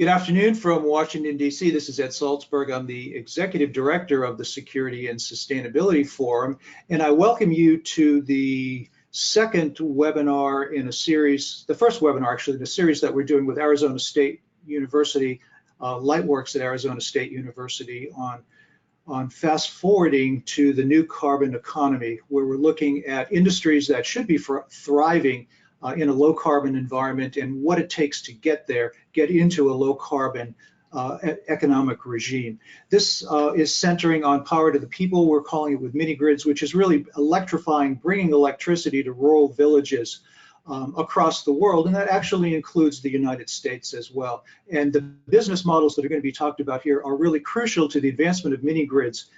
Good afternoon from Washington, D.C. This is Ed Salzberg. I'm the Executive Director of the Security and Sustainability Forum, and I welcome you to the second webinar in a series, the first webinar actually, the series that we're doing with Arizona State University, Lightworks at Arizona State University on fast forwarding to the new carbon economy, where we're looking at industries that should be thriving in a low carbon environment and what it takes to get there, get into a low carbon economic regime. This is centering on power to the people. We're calling it with Minigrids, which is really electrifying, bringing electricity to rural villages across the world, and that actually includes the United States as well. And the business models that are going to be talked about here are really crucial to the advancement of mini-grids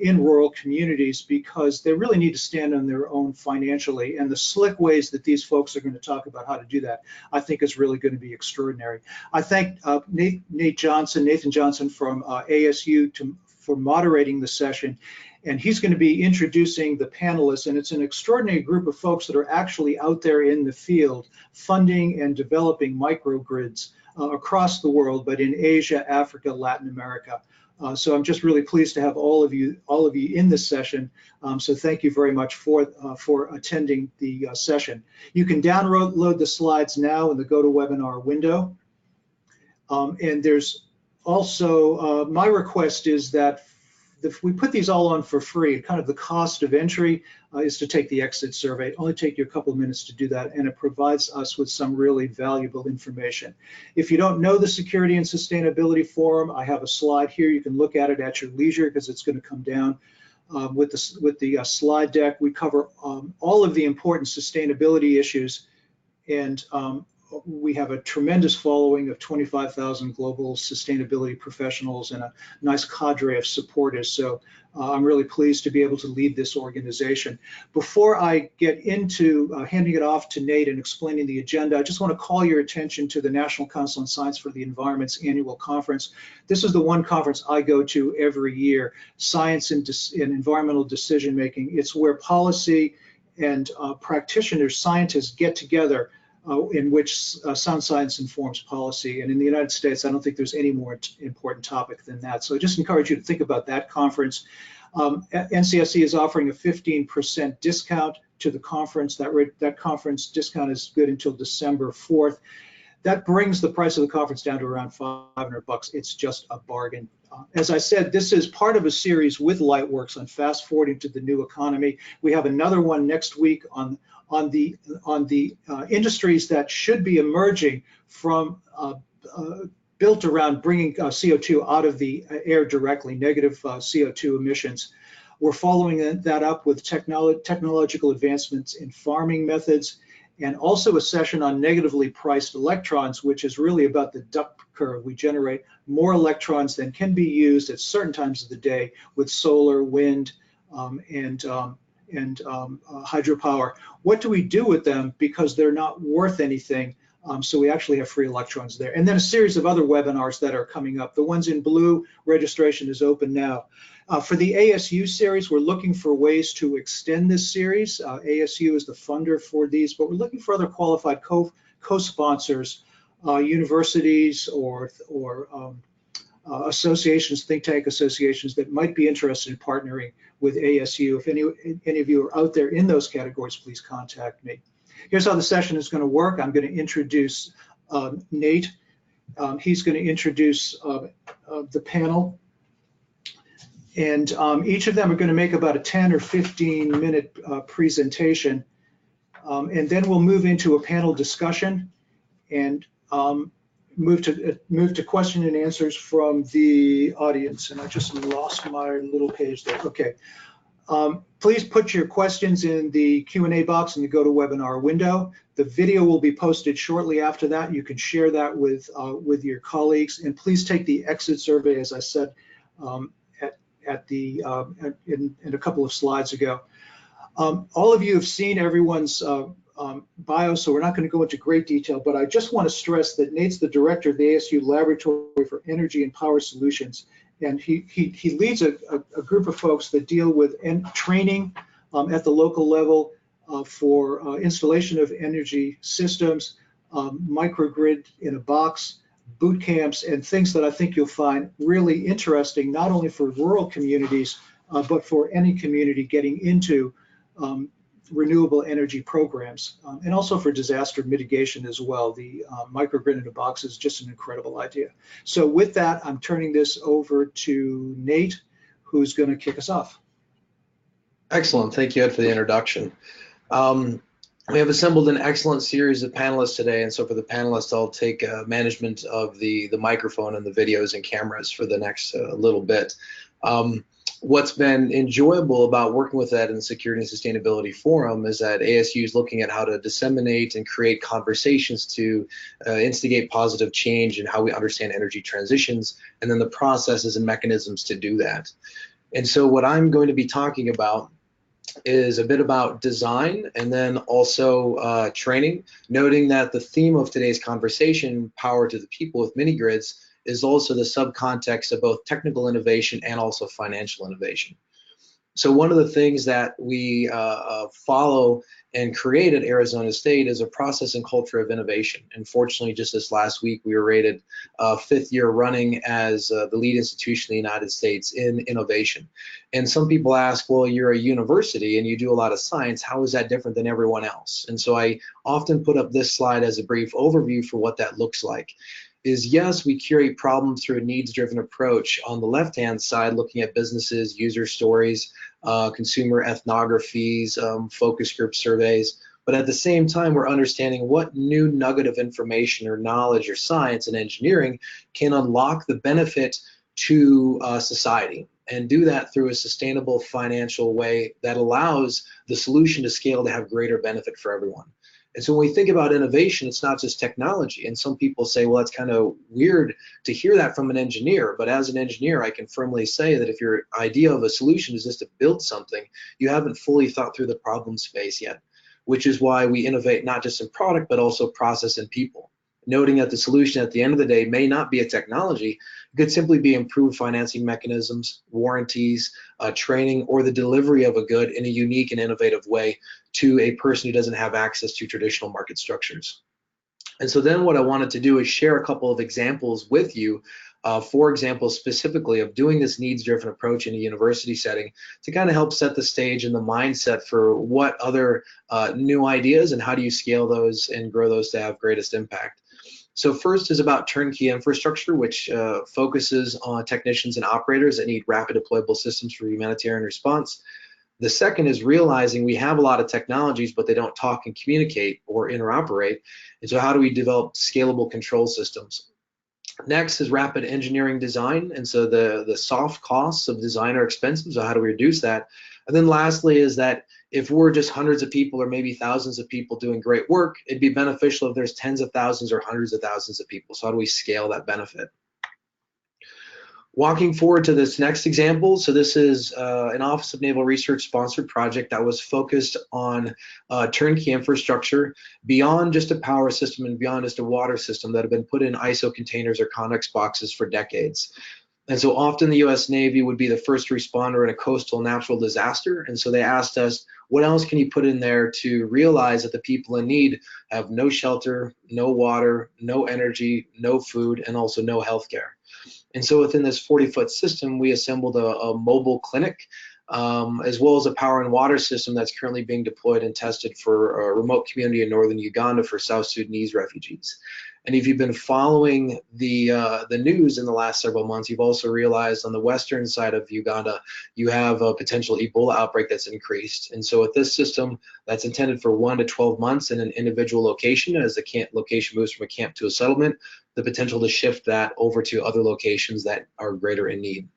in rural communities, because they really need to stand on their own financially. And the slick ways that these folks are going to talk about how to do that, I think is really going to be extraordinary. I thank Nathan Johnson from ASU for moderating the session. And he's going to be introducing the panelists, and it's an extraordinary group of folks that are actually out there in the field funding and developing microgrids across the world, but in Asia, Africa, Latin America. So I'm just really pleased to have all of you in this session. So thank you very much for attending the session. You can download the slides now in the GoToWebinar window. And there's also, my request is that if we put these all on for free, kind of the cost of entry is to take the exit survey. It only take you a couple of minutes to do that, and it provides us with some really valuable information. If you don't know the Security and Sustainability Forum, I have a slide here. You can look at it at your leisure because it's going to come down with the slide deck. We cover all of the important sustainability issues, and we have a tremendous following of 25,000 global sustainability professionals and a nice cadre of supporters. So I'm really pleased to be able to lead this organization. Before I get into handing it off to Nate and explaining the agenda, I just want to call your attention to the National Council on Science for the Environment's annual conference. This is the one conference I go to every year, Science and Environmental Decision Making. It's where policy and practitioners, scientists get together in which sound science informs policy. And in the United States, I don't think there's any more important topic than that. So I just encourage you to think about that conference. NCSE is offering a 15% discount to the conference. That conference discount is good until December 4th. That brings the price of the conference down to around $500. It's just a bargain. As I said, this is part of a series with Lightworks on fast forwarding to the new economy. We have another one next week on the industries that should be emerging from built around bringing CO2 out of the air directly, negative CO2 emissions. We're following that up with technological advancements in farming methods, and also a session on negatively priced electrons, which is really about the duck curve. We generate more electrons than can be used at certain times of the day with solar, wind, and hydropower. What do we do with them? Because they're not worth anything. So we actually have free electrons there. And then a series of other webinars that are coming up. The ones in blue, registration is open now. For the ASU series, we're looking for ways to extend this series. ASU is the funder for these, but we're looking for other qualified co-sponsors, universities or associations, think tank associations that might be interested in partnering with ASU. If any of you are out there in those categories, please contact me. Here's how the session is going to work. I'm going to introduce Nate. He's going to introduce the panel. And each of them are going to make about a 10 or 15 minute presentation. And then we'll move into a panel discussion and move to question and answers from the audience. And I just lost my little page there. Okay. Please put your questions in the Q&A box in the GoToWebinar window. The video will be posted shortly after that. You can share that with your colleagues. And please take the exit survey, as I said in a couple of slides ago. All of you have seen everyone's bio, so we're not going to go into great detail, but I just want to stress that Nate's the director of the ASU Laboratory for Energy and Power Solutions, and he leads a group of folks that deal with training at the local level for installation of energy systems, microgrid in a box, boot camps, and things that I think you'll find really interesting, not only for rural communities, but for any community getting into renewable energy programs, and also for disaster mitigation as well. The microgrid in a box is just an incredible idea. So with that, I'm turning this over to Nate, who's going to kick us off. Excellent. Thank you, Ed, for the introduction. We have assembled an excellent series of panelists today, and so for the panelists, I'll take management of the microphone and the videos and cameras for the next little bit. What's been enjoyable about working with Ed in the Security and Sustainability Forum is that ASU is looking at how to disseminate and create conversations to instigate positive change in how we understand energy transitions, and then the processes and mechanisms to do that. And so what I'm going to be talking about is a bit about design and then also training, noting that the theme of today's conversation, Power to the People with Minigrids, is also the subcontext of both technical innovation and also financial innovation. So one of the things that we follow and create at Arizona State is a process and culture of innovation. And fortunately, just this last week, we were rated 5th year running as the lead institution in the United States in innovation. And some people ask, well, you're a university and you do a lot of science. How is that different than everyone else? And so I often put up this slide as a brief overview for what that looks like. Is yes, we curate problems through a needs-driven approach. On the left-hand side, looking at businesses, user stories, consumer ethnographies, focus group surveys, but at the same time, we're understanding what new nugget of information or knowledge or science and engineering can unlock the benefit to society, and do that through a sustainable financial way that allows the solution to scale to have greater benefit for everyone. And so when we think about innovation, it's not just technology. And some people say, well, that's kind of weird to hear that from an engineer. But as an engineer, I can firmly say that if your idea of a solution is just to build something, you haven't fully thought through the problem space yet, which is why we innovate not just in product, but also process and people. Noting that the solution at the end of the day may not be a technology, it could simply be improved financing mechanisms, warranties, training, or the delivery of a good in a unique and innovative way to a person who doesn't have access to traditional market structures. And so then what I wanted to do is share a couple of examples with you, 4 examples specifically of doing this needs-driven approach in a university setting to kind of help set the stage and the mindset for what other new ideas and how do you scale those and grow those to have greatest impact. So first is about turnkey infrastructure, which focuses on technicians and operators that need rapid deployable systems for humanitarian response. The second is realizing we have a lot of technologies, but they don't talk and communicate or interoperate. And so how do we develop scalable control systems? Next is rapid engineering design. And so the soft costs of design are expensive, so how do we reduce that? And then lastly is that if we're just hundreds of people or maybe thousands of people doing great work, it'd be beneficial if there's tens of thousands or hundreds of thousands of people. So how do we scale that benefit? Walking forward to this next example, so this is an Office of Naval Research sponsored project that was focused on turnkey infrastructure beyond just a power system and beyond just a water system that have been put in ISO containers or Connex boxes for decades. And so often the US Navy would be the first responder in a coastal natural disaster. And so they asked us, what else can you put in there to realize that the people in need have no shelter, no water, no energy, no food, and also no health care? And so within this 40-foot system, we assembled a mobile clinic, as well as a power and water system that's currently being deployed and tested for a remote community in northern Uganda for South Sudanese refugees. And if you've been following the news in the last several months, you've also realized on the western side of Uganda, you have a potential Ebola outbreak that's increased. And so with this system that's intended for 1 to 12 months in an individual location, as the location moves from a camp to a settlement, the potential to shift that over to other locations that are greater in need.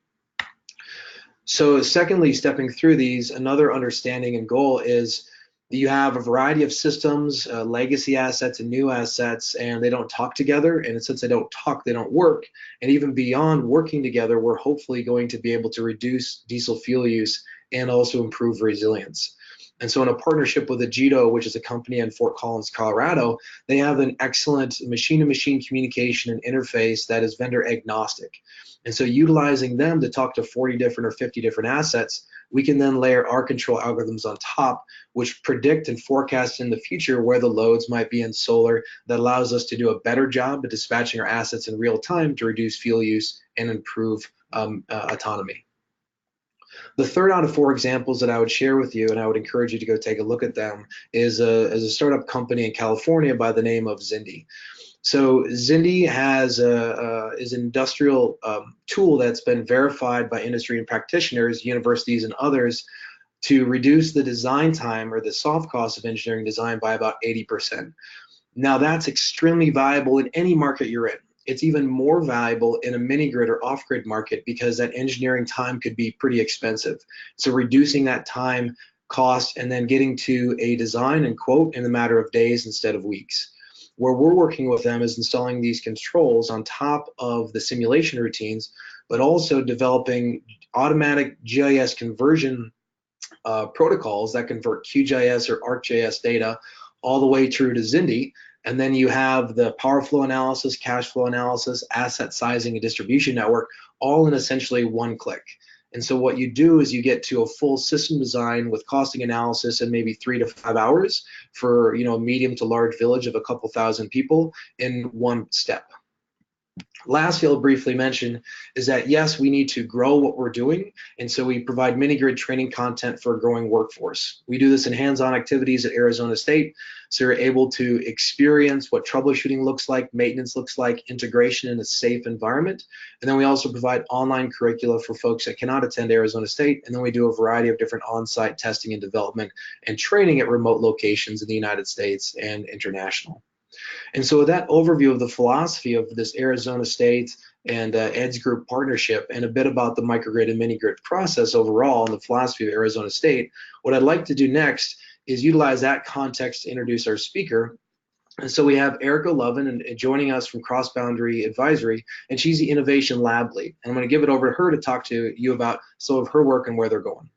So secondly, stepping through these, another understanding and goal is you have a variety of systems, legacy assets and new assets, and they don't talk together. And since they don't talk, they don't work. And even beyond working together, we're hopefully going to be able to reduce diesel fuel use and also improve resilience. And so in a partnership with Agito, which is a company in Fort Collins, Colorado, they have an excellent machine-to-machine communication and interface that is vendor agnostic. And so utilizing them to talk to 40 different or 50 different assets, we can then layer our control algorithms on top, which predict and forecast in the future where the loads might be in solar. That allows us to do a better job at dispatching our assets in real time to reduce fuel use and improve autonomy. The third out of 4 examples that I would share with you, and I would encourage you to go take a look at them, is a startup company in California by the name of Zindi. So Zindi is an industrial tool that's been verified by industry and practitioners, universities, and others to reduce the design time or the soft cost of engineering design by about 80%. Now that's extremely valuable in any market you're in. It's even more valuable in a mini-grid or off-grid market because that engineering time could be pretty expensive. So reducing that time cost and then getting to a design and quote in a matter of days instead of weeks. Where we're working with them is installing these controls on top of the simulation routines, but also developing automatic GIS conversion protocols that convert QGIS or ArcGIS data all the way through to Zindi. And then you have the power flow analysis, cash flow analysis, asset sizing, and distribution network, all in essentially one click. And so what you do is you get to a full system design with costing analysis in maybe 3 to 5 hours for a medium to large village of a couple thousand people in one step. Lastly, I'll briefly mention is that yes, we need to grow what we're doing, and so we provide mini-grid training content for a growing workforce. We do this in hands-on activities at Arizona State, so you're able to experience what troubleshooting looks like, maintenance looks like, integration in a safe environment, and then we also provide online curricula for folks that cannot attend Arizona State, and then we do a variety of different on-site testing and development and training at remote locations in the United States and international. And so with that overview of the philosophy of this Arizona State and EDS Group partnership and a bit about the microgrid and mini-grid process overall and the philosophy of Arizona State, what I'd like to do next is utilize that context to introduce our speaker. And so we have Erica Lovin and joining us from Cross Boundary Advisory, and she's the Innovation Lab Lead. And I'm going to give it over to her to talk to you about some of her work and where they're going.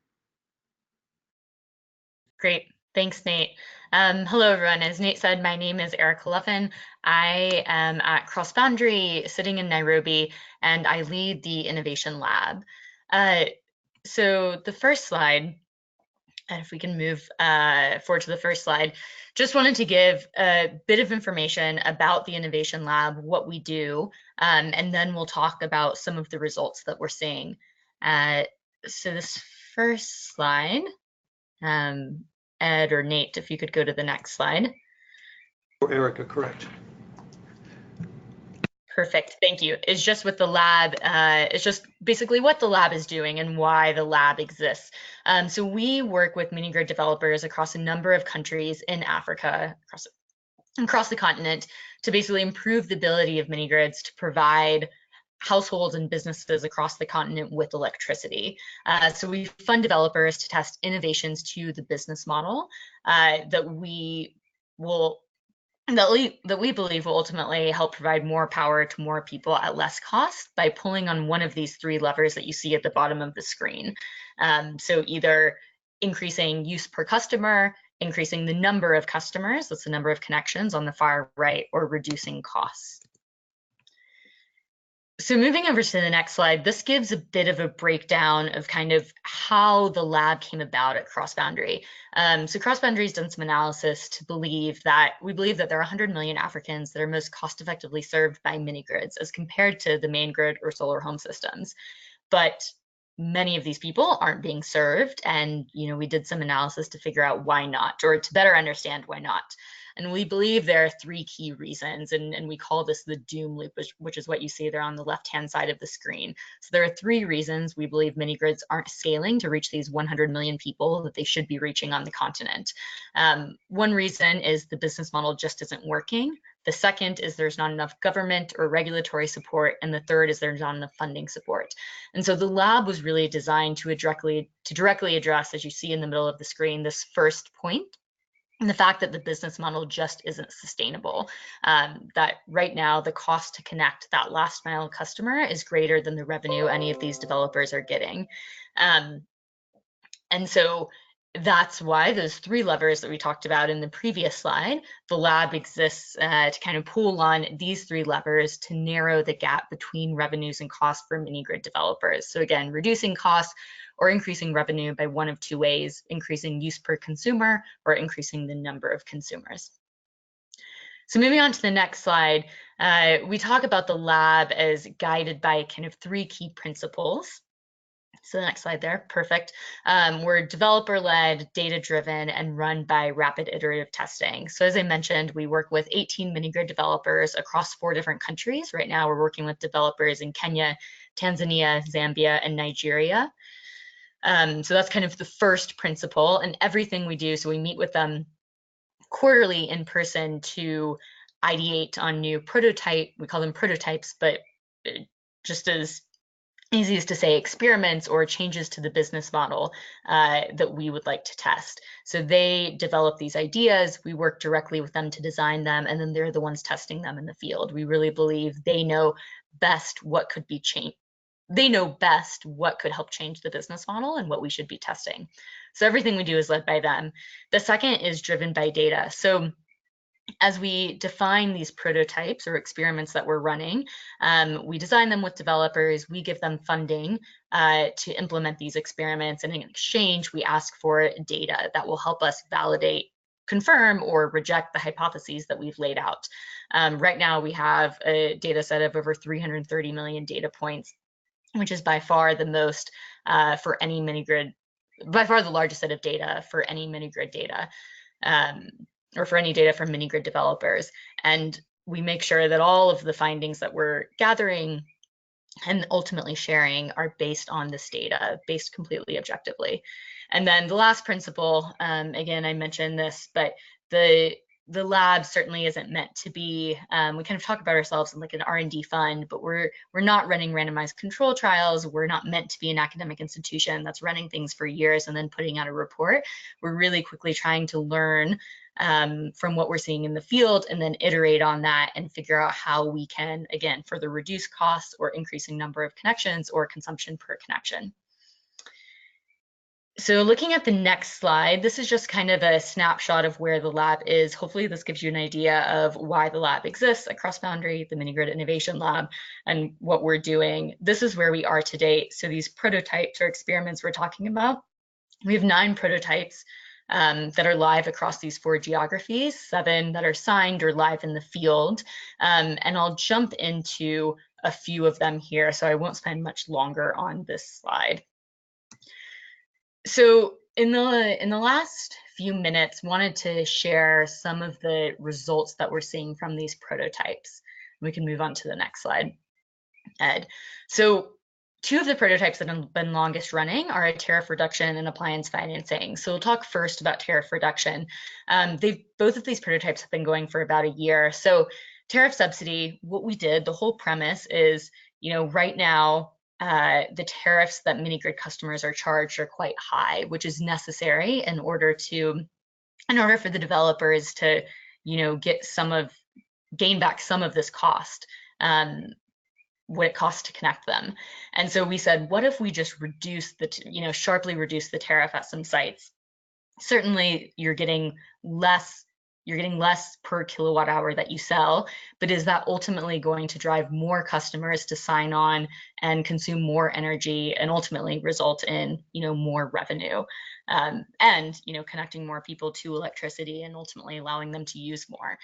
Great. Thanks, Nate. Hello, everyone. As Nate said, my name is Erica Lovin. I am at Cross Boundary, sitting in Nairobi, and I lead the Innovation Lab. So the first slide, and if we can move forward to the first slide, just wanted to give a bit of information about the Innovation Lab, what we do, and then we'll talk about some of the results that we're seeing. So this first slide, Ed or Nate, if you could go to the next slide. Or Erica, correct. Perfect, thank you. It's just with the lab, it's just basically what the lab is doing and why the lab exists. So we work with mini-grid developers across a number of countries in Africa, across the continent, to basically improve the ability of mini-grids to provide households and businesses across the continent with electricity. So we fund developers to test innovations to the business model that we believe will ultimately help provide more power to more people at less cost by pulling on one of these 3 levers that you see at the bottom of the screen. So either increasing use per customer, increasing the number of customers, that's the number of connections on the far right, or reducing costs. So moving over to the next slide, this gives a bit of a breakdown of kind of how the lab came about at Cross Boundary. So Cross Boundary has done some analysis to we believe that there are 100 million Africans that are most cost effectively served by mini grids as compared to the main grid or solar home systems. But many of these people aren't being served, and we did some analysis to figure out why not, or to better understand why not. And we believe there are 3 key reasons, and we call this the doom loop, which is what you see there on the left-hand side of the screen. So there are 3 reasons we believe mini-grids aren't scaling to reach these 100 million people that they should be reaching on the continent. One reason is the business model just isn't working. The second is there's not enough government or regulatory support, and the third is there's not enough funding support. And so the lab was really designed to directly address, as you see in the middle of the screen, this first point, and the fact that the business model just isn't sustainable. That right now the cost to connect that last mile customer is greater than the revenue any of these developers are getting. And so that's why those three levers that we talked about in the previous slide, the lab exists to kind of pull on these three levers to narrow the gap between revenues and costs for mini-grid developers. So again, reducing costs or increasing revenue by one of two ways, increasing use per consumer or increasing the number of consumers. So moving on to the next slide, we talk about the lab as guided by kind of three key principles. So the next slide there, perfect. We're developer-led, data-driven, and run by rapid iterative testing. So as I mentioned, we work with 18 mini-grid developers across 4 different countries. Right now, we're working with developers in Kenya, Tanzania, Zambia, and Nigeria. So that's kind of the first principle, and everything we do, so we meet with them quarterly in person to ideate on new prototype, we call them prototypes, but just as easy as to say experiments or changes to the business model that we would like to test. So they develop these ideas, we work directly with them to design them, and then they're the ones testing them in the field. We really believe they know best what could be changed. They know best what could help change the business model and what we should be testing. So everything we do is led by them. The second is driven by data. So as we define these prototypes or experiments that we're running, we design them with developers, we give them funding to implement these experiments, and in exchange, we ask for data that will help us validate, confirm, or reject the hypotheses that we've laid out. Right now, we have a data set of over 330 million data points, which is by far the most for any mini-grid, by far the largest set of data for any mini-grid data. Or for any data from mini-grid developers. And we make sure that all of the findings that we're gathering and ultimately sharing are based on this data, based completely objectively. And then the last principle, again, I mentioned this, but the lab certainly isn't meant to be, we kind of talk about ourselves in like an R&D fund, but we're not running randomized control trials. We're not meant to be an academic institution that's running things for years and then putting out a report. We're really quickly trying to learn from what we're seeing in the field and then iterate on that and figure out how we can, again, further reduce costs or increasing number of connections or consumption per connection. So looking at the next slide, this is just kind of a snapshot of where the lab is. Hopefully this gives you an idea of why the lab exists at Cross-Boundary, the Minigrid Innovation Lab, and what we're doing. This is where we are to date. So these prototypes or experiments we're talking about, we have 9 prototypes that are live across these 4 geographies, 7 that are signed or live in the field. And I'll jump into a few of them here, so I won't spend much longer on this slide. So in the last few minutes, wanted to share some of the results that we're seeing from these prototypes. We can move on to the next slide, Ed. So 2 of the prototypes that have been longest running are a tariff reduction and appliance financing. So we'll talk first about tariff reduction. Both of these prototypes have been going for about a year. So tariff subsidy, what we did, the whole premise is, right now, the tariffs that mini-grid customers are charged are quite high, which is necessary in order for the developers to, gain back some of this cost, what it costs to connect them. And so we said, what if we just reduce sharply reduce the tariff at some sites? Certainly, you're getting less per kilowatt hour that you sell, but is that ultimately going to drive more customers to sign on and consume more energy and ultimately result in, more revenue and, connecting more people to electricity and ultimately allowing them to use more.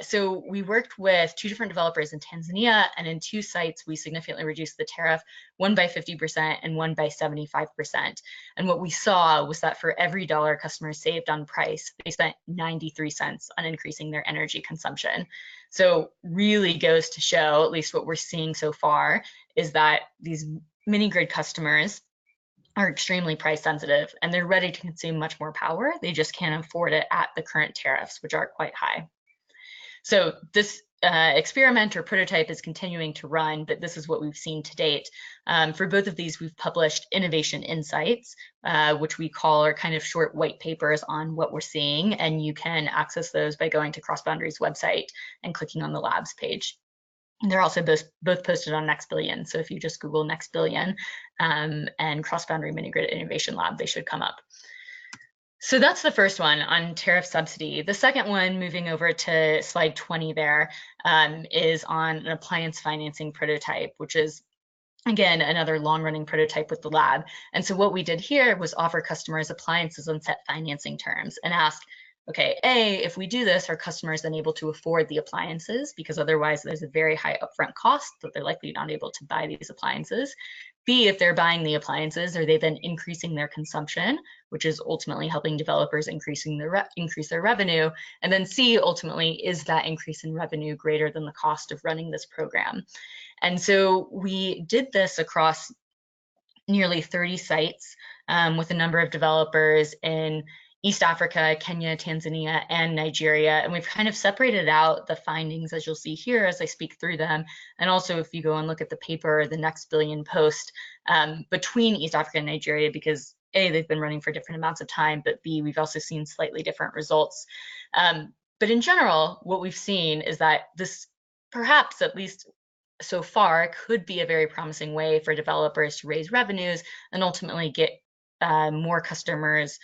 So we worked with 2 different developers in Tanzania, and in 2 sites, we significantly reduced the tariff, one by 50% and one by 75%. And what we saw was that for every dollar customers saved on price, they spent 93 cents on increasing their energy consumption. So really goes to show, at least what we're seeing so far, is that these mini-grid customers are extremely price sensitive and they're ready to consume much more power. They just can't afford it at the current tariffs, which are quite high. So this experiment or prototype is continuing to run, but this is what we've seen to date. For both of these, we've published innovation insights, which we call are kind of short white papers on what we're seeing, and you can access those by going to Cross-Boundary's website and clicking on the labs page. And they're also both posted on Next Billion. So if you just Google Next Billion and Cross-Boundary Minigrid Innovation Lab, they should come up. So that's the first one on tariff subsidy. The second one, moving over to slide 20 there, is on an appliance financing prototype, which is, again, another long-running prototype with the lab. And so what we did here was offer customers appliances on set financing terms and ask, okay, A, if we do this, are customers then able to afford the appliances? Because otherwise there's a very high upfront cost that they're likely not able to buy these appliances. B, if they're buying the appliances, are they then increasing their consumption, which is ultimately helping developers increase their revenue? And then C, ultimately, is that increase in revenue greater than the cost of running this program? And so we did this across nearly 30 sites with a number of developers in East Africa, Kenya, Tanzania, and Nigeria. And we've kind of separated out the findings, as you'll see here as I speak through them. And also, if you go and look at the paper, the next billion post, between East Africa and Nigeria, because A, they've been running for different amounts of time, but B, we've also seen slightly different results. But in general, what we've seen is that this, perhaps at least so far, could be a very promising way for developers to raise revenues and ultimately get more customers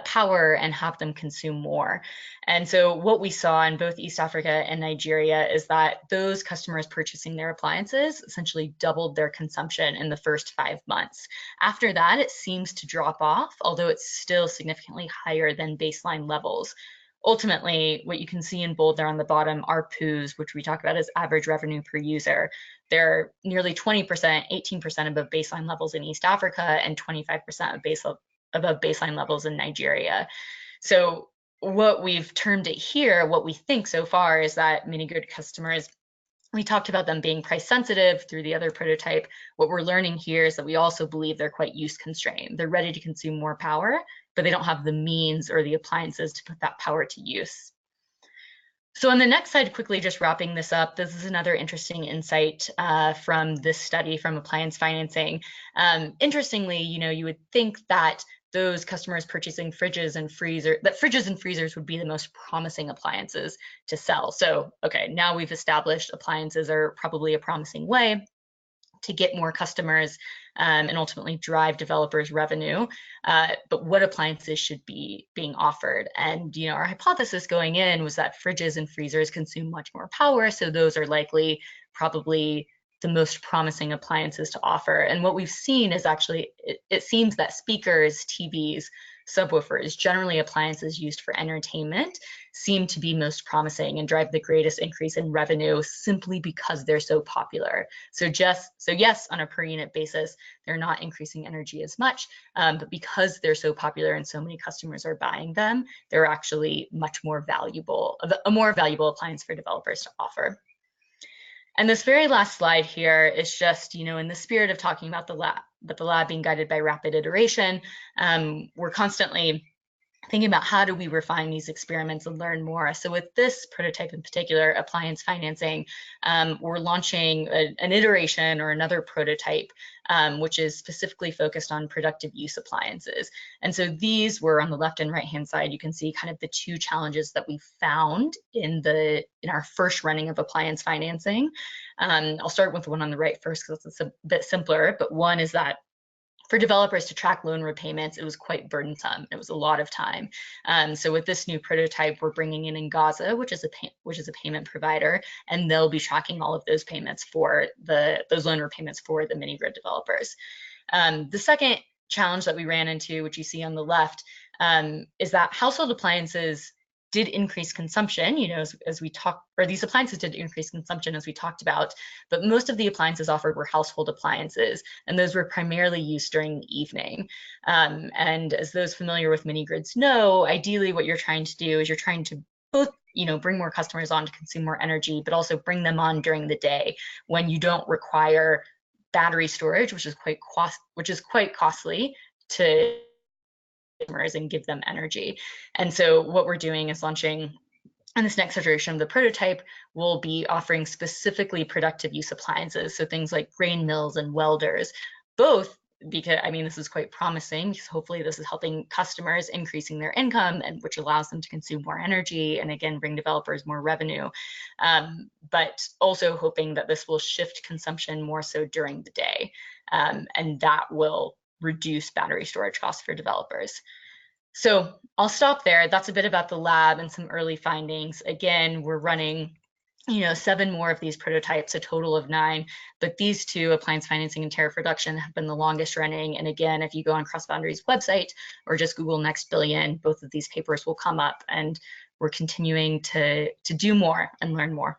power and have them consume more. And so what we saw in both East Africa and Nigeria is that those customers purchasing their appliances essentially doubled their consumption in the first 5 months. After that, it seems to drop off, although it's still significantly higher than baseline levels. Ultimately, what you can see in bold there on the bottom are POUs, which we talk about as average revenue per user. They're nearly 20%, 18% above baseline levels in East Africa and 25% above baseline levels in Nigeria. So what we've termed it here, what we think so far is that mini-grid customers, we talked about them being price sensitive through the other prototype. What we're learning here is that we also believe they're quite use constrained. They're ready to consume more power, but they don't have the means or the appliances to put that power to use. So on the next slide, quickly just wrapping this up, this is another interesting insight from this study from appliance financing. Interestingly, you would think that those customers purchasing fridges and freezers would be the most promising appliances to sell. So, okay, now we've established appliances are probably a promising way to get more customers and ultimately drive developers' revenue. But what appliances should be being offered? And our hypothesis going in was that fridges and freezers consume much more power, so those are likely probably the most promising appliances to offer. And what we've seen is actually, it seems that speakers, TVs, subwoofers, generally appliances used for entertainment, seem to be most promising and drive the greatest increase in revenue simply because they're so popular. So yes, on a per unit basis, they're not increasing energy as much, but because they're so popular and so many customers are buying them, they're actually much more valuable, a more valuable appliance for developers to offer. And this very last slide here is just, in the spirit of talking about the lab, but the lab being guided by rapid iteration, we're constantly thinking about how do we refine these experiments and learn more. So with this prototype in particular, appliance financing, we're launching an iteration or another prototype, which is specifically focused on productive use appliances. And so these were on the left and right hand side, you can see kind of the two challenges that we found in our first running of appliance financing. I'll start with the one on the right first because it's a bit simpler, but one is that for developers to track loan repayments, it was quite burdensome. It was a lot of time. So with this new prototype, we're bringing in Gaza, which is a payment provider, and they'll be tracking all of those payments for those loan repayments for the mini-grid developers. The second challenge that we ran into, which you see on the left, is that household appliances did increase consumption, as we talked, or these appliances did increase consumption as we talked about, but most of the appliances offered were household appliances, and those were primarily used during the evening. And as those familiar with mini-grids know, ideally what you're trying to do is you're trying to both bring more customers on to consume more energy, but also bring them on during the day when you don't require battery storage, which is quite costly to and give them energy. And so what we're doing is launching, and this next iteration of the prototype will be offering specifically productive use appliances. So things like grain mills and welders, both because, this is quite promising because hopefully this is helping customers increasing their income, and which allows them to consume more energy and again, bring developers more revenue. But also hoping that this will shift consumption more so during the day. And that will reduce battery storage costs for developers. So I'll stop there. That's a bit about the lab and some early findings. Again, we're running 7 more of these prototypes, a total of 9, but these 2, appliance financing and tariff reduction, have been the longest running. And again, if you go on Cross Boundaries website or just Google Next Billion, both of these papers will come up, and we're continuing to do more and learn more.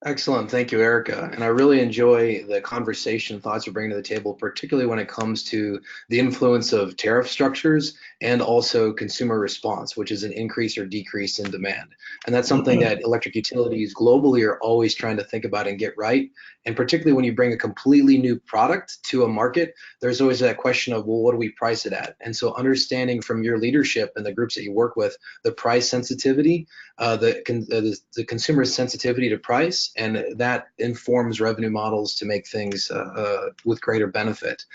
Excellent. Thank you, Erica. And I really enjoy the conversation thoughts you're bringing to the table, particularly when it comes to the influence of tariff structures and also consumer response, which is an increase or decrease in demand. And that's something that electric utilities globally are always trying to think about and get right. And particularly when you bring a completely new product to a market, there's always that question of, well, what do we price it at? And so understanding from your leadership and the groups that you work with, the price sensitivity, the consumer sensitivity to price, and that informs revenue models to make things with greater benefit.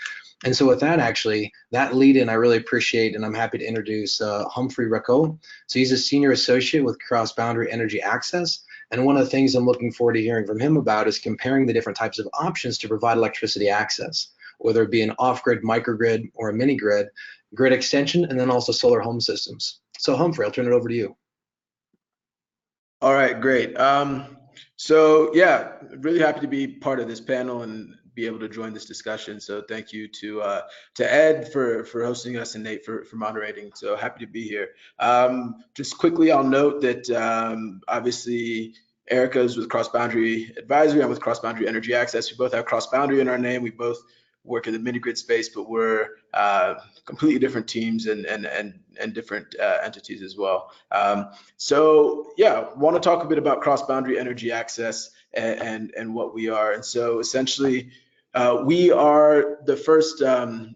And so with that, actually, that lead in, I really appreciate, and I'm happy to introduce Humphrey Racco. So he's a senior associate with Cross Boundary Energy Access. And one of the things I'm looking forward to hearing from him about is comparing the different types of options to provide electricity access, whether it be an off-grid microgrid or a mini-grid, grid extension, and then also solar home systems. So Humphrey, I'll turn it over to you. All right, great. So yeah, really happy to be part of this panel and be able to join this discussion. So thank you to Ed for hosting us and Nate for moderating. So happy to be here. Just quickly, I'll note that obviously Erica is with Cross Boundary Advisory. I'm with Cross Boundary Energy Access. We both have Cross Boundary in our name. We both work in the mini-grid space, but we're completely different teams and different entities as well. So yeah, want to talk a bit about cross-boundary energy access and what we are. And so essentially, we are the first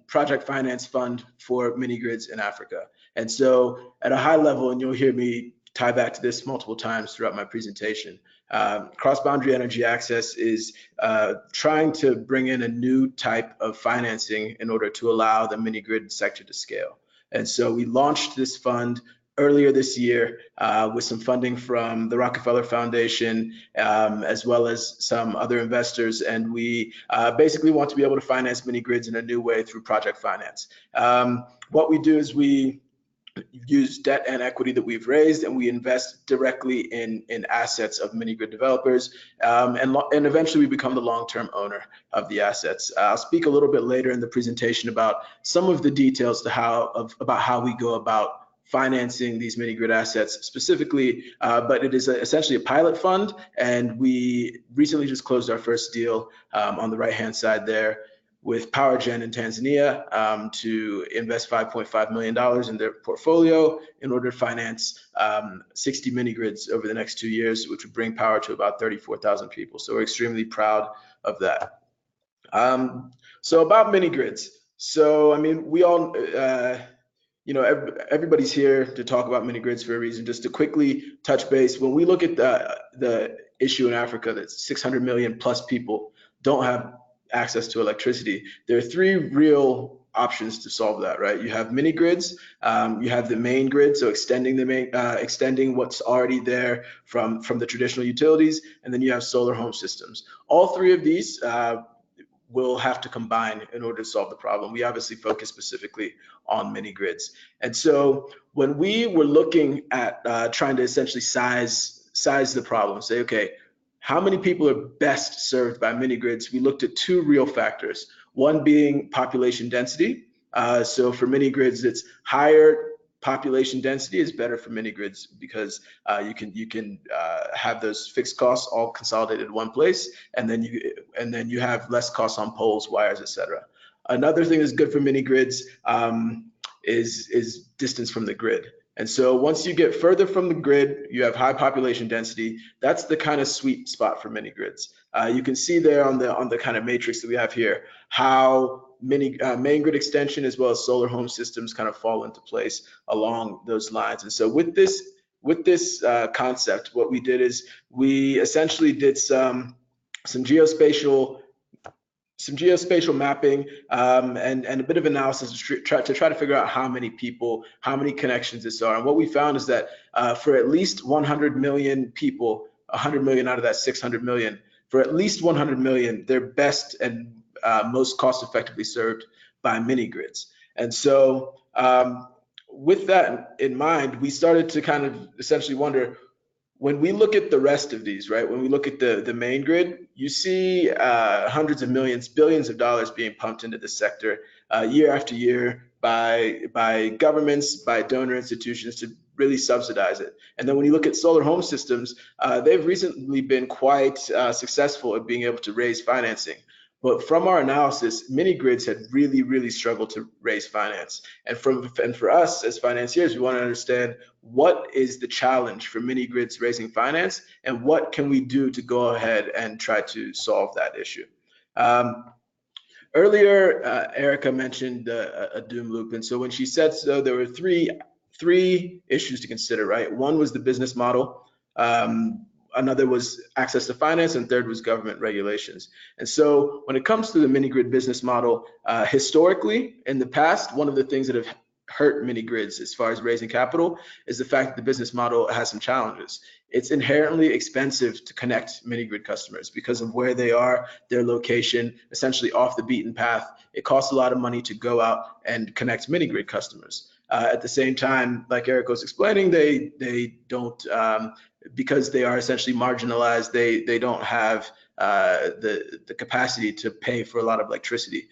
project finance fund for mini-grids in Africa. And so at a high level, and you'll hear me tie back to this multiple times throughout my presentation, cross-boundary energy access is trying to bring in a new type of financing in order to allow the mini-grid sector to scale. And so we launched this fund earlier this year with some funding from the Rockefeller Foundation, as well as some other investors. And we basically want to be able to finance mini-grids in a new way through project finance. What we do is we use debt and equity that we've raised, and we invest directly in assets of mini-grid developers, and eventually we become the long-term owner of the assets. I'll speak a little bit later in the presentation about some of the details about how we go about financing these mini-grid assets specifically, but it is essentially a pilot fund, and we recently just closed our first deal on the right-hand side there with PowerGen in Tanzania to invest $5.5 million in their portfolio in order to finance 60 mini-grids over the next 2 years, which would bring power to about 34,000 people. So we're extremely proud of that. So about mini-grids. So, I mean, we all, everybody's here to talk about mini-grids for a reason. Just to quickly touch base, when we look at the issue in Africa that 600 million plus people don't have access to electricity, there are 3 real options to solve that, right? You have mini grids, you have the main grid, so extending what's already there from the traditional utilities, and then you have solar home systems. All 3 of these will have to combine in order to solve the problem. We obviously focus specifically on mini grids. And so when we were looking at trying to essentially size the problem, say, okay, how many people are best served by mini grids? We looked at 2 real factors. One being population density. So for mini grids, it's higher population density is better for mini grids because you can have those fixed costs all consolidated in one place, and then you have less costs on poles, wires, etc. Another thing that's good for mini grids is distance from the grid. And so once you get further from the grid, you have high population density. That's the kind of sweet spot for mini grids. You can see there on the kind of matrix that we have here how main grid extension as well as solar home systems kind of fall into place along those lines. And so with this concept, what we did is we essentially did some geospatial mapping and a bit of analysis to try to figure out how many people, how many connections this are. And what we found is that for at least 100 million people, 100 million out of that 600 million, for at least 100 million, they're best and most cost effectively served by mini grids. And so with that in mind, we started to kind of essentially wonder, when we look at the rest of these, right, when we look at the main grid, you see hundreds of millions, billions of dollars being pumped into this sector year after year by governments, by donor institutions to really subsidize it. And then when you look at solar home systems, they've recently been quite successful at being able to raise financing. But from our analysis, mini-grids had really, really struggled to raise finance. And for us as financiers, we want to understand, what is the challenge for mini-grids raising finance, and what can we do to go ahead and try to solve that issue? Earlier, Erica mentioned a doom loop. And so when she said so, there were three issues to consider, right? One was the business model. Another was access to finance, and third was government regulations. And so when it comes to the mini-grid business model, historically, in the past, one of the things that have hurt mini-grids as far as raising capital is the fact that the business model has some challenges. It's inherently expensive to connect mini-grid customers because of where they are, their location, essentially off the beaten path. It costs a lot of money to go out and connect mini-grid customers. At the same time, like Eric was explaining, they don't, because they are essentially marginalized, they don't have the capacity to pay for a lot of electricity.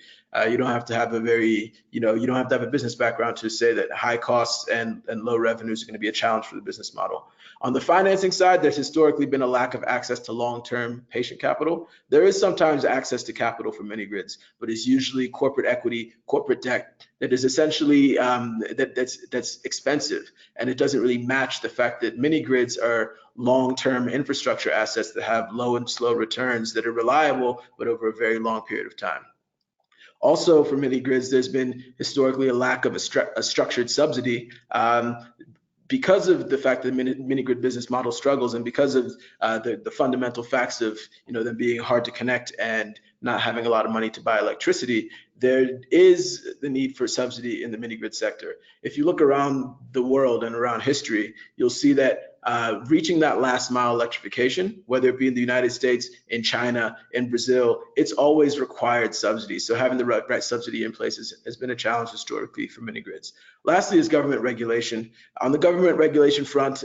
You don't have to have a very, you don't have to have a business background to say that high costs and low revenues are going to be a challenge for the business model. On the financing side, there's historically been a lack of access to long-term patient capital. There is sometimes access to capital for mini-grids, but it's usually corporate equity, corporate debt that is essentially that's expensive, and it doesn't really match the fact that mini-grids are long-term infrastructure assets that have low and slow returns that are reliable, but over a very long period of time. Also, for mini-grids, there's been historically a lack of a structured subsidy because of the fact that the mini-grid business model struggles, and because of the fundamental facts of them being hard to connect and not having a lot of money to buy electricity. There is the need for subsidy in the mini-grid sector. If you look around the world and around history, you'll see that reaching that last mile electrification, whether it be in the United States, in China, in Brazil, it's always required subsidies. So having the right subsidy in place has been a challenge historically for mini-grids. Lastly is government regulation. On the government regulation front,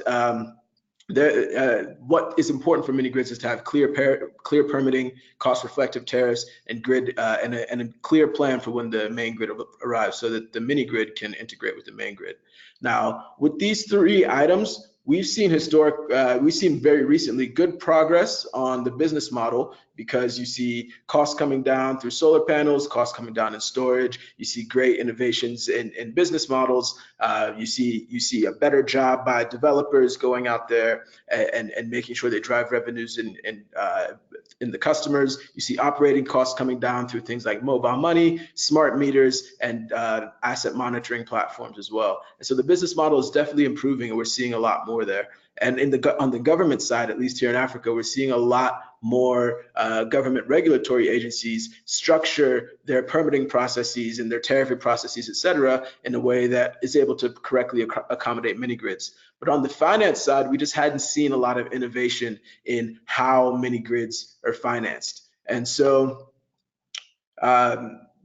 what is important for mini-grids is to have clear permitting, cost-reflective tariffs, and grid and a clear plan for when the main grid arrives, so that the mini-grid can integrate with the main grid. Now, with these three items, we've seen very recently good progress on the business model, because you see costs coming down through solar panels, costs coming down in storage. You see great innovations in business models. You see a better job by developers going out there and making sure they drive revenues in the customers. You see operating costs coming down through things like mobile money, smart meters, and asset monitoring platforms as well. And so the business model is definitely improving, and we're seeing a lot more there. And on the government side, at least here in Africa, we're seeing a lot more government regulatory agencies structure their permitting processes and their tariffing processes, et cetera, in a way that is able to correctly accommodate mini-grids. But on the finance side, we just hadn't seen a lot of innovation in how mini-grids are financed. And so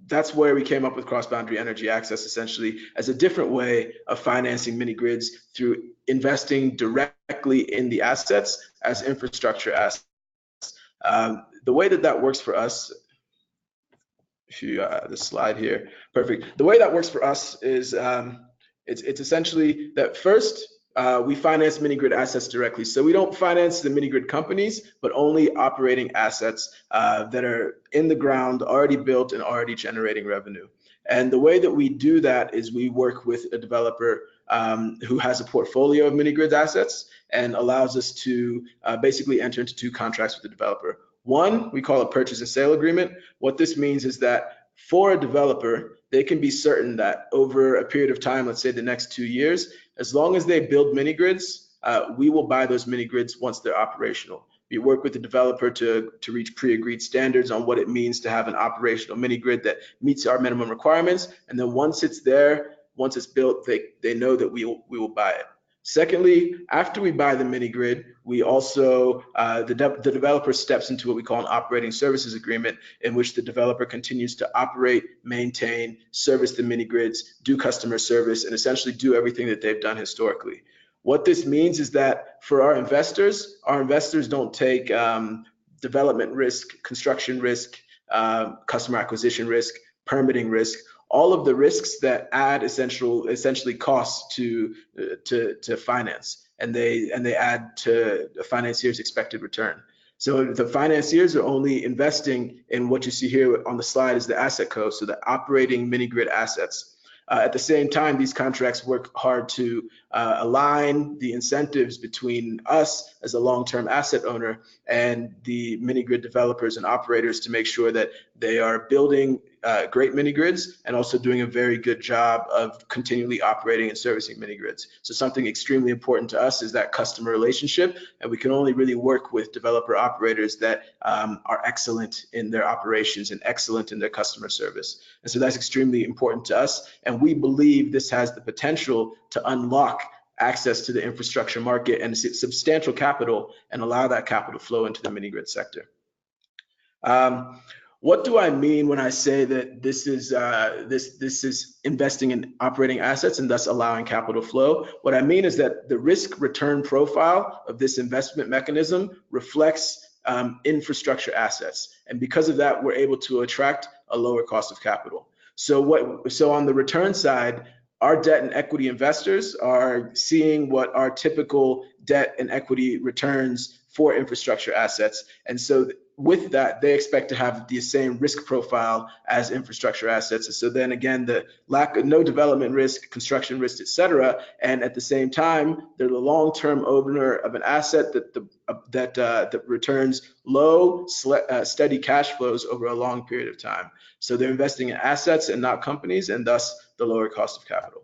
that's where we came up with cross-boundary energy access, essentially as a different way of financing mini-grids through investing directly in the assets as infrastructure assets. The way that works for us, if you the slide here, perfect. The way that works for us is it's essentially that first we finance mini-grid assets directly. So we don't finance the mini-grid companies, but only operating assets that are in the ground, already built and already generating revenue. And the way that we do that is we work with a developer who has a portfolio of mini-grid assets and allows us to basically enter into two contracts with the developer. One, we call a purchase and sale agreement. What this means is that for a developer, they can be certain that over a period of time, let's say the next 2 years, as long as they build mini-grids, we will buy those mini-grids once they're operational. We work with the developer to reach pre-agreed standards on what it means to have an operational mini-grid that meets our minimum requirements. And then once it's there, once it's built, they know that we will buy it. Secondly, after we buy the mini grid, we also, the developer steps into what we call an operating services agreement, in which the developer continues to operate, maintain, service the mini grids, do customer service, and essentially do everything that they've done historically. What this means is that for our investors don't take development risk, construction risk, customer acquisition risk, permitting risk, all of the risks that add essentially costs to finance, and they add to a financier's expected return. So the financiers are only investing in what you see here on the slide is the asset co, so the operating mini grid assets. At the same time, these contracts work hard to align the incentives between us as a long-term asset owner and the mini grid developers and operators to make sure that they are building great mini grids and also doing a very good job of continually operating and servicing mini grids. So something extremely important to us is that customer relationship, and we can only really work with developer operators that are excellent in their operations and excellent in their customer service. And so that's extremely important to us, and we believe this has the potential to unlock access to the infrastructure market and substantial capital and allow that capital flow into the mini grid sector. What do I mean when I say that this is investing in operating assets and thus allowing capital flow? What I mean is that the risk return profile of this investment mechanism reflects infrastructure assets, and because of that, we're able to attract a lower cost of capital. So on the return side, our debt and equity investors are seeing what are typical debt and equity returns for infrastructure assets. And so with that, they expect to have the same risk profile as infrastructure assets. And so then again, the lack of no development risk, construction risk, et cetera. And at the same time, they're the long-term owner of an asset that returns low, steady cash flows over a long period of time. So they're investing in assets and not companies, and thus the lower cost of capital.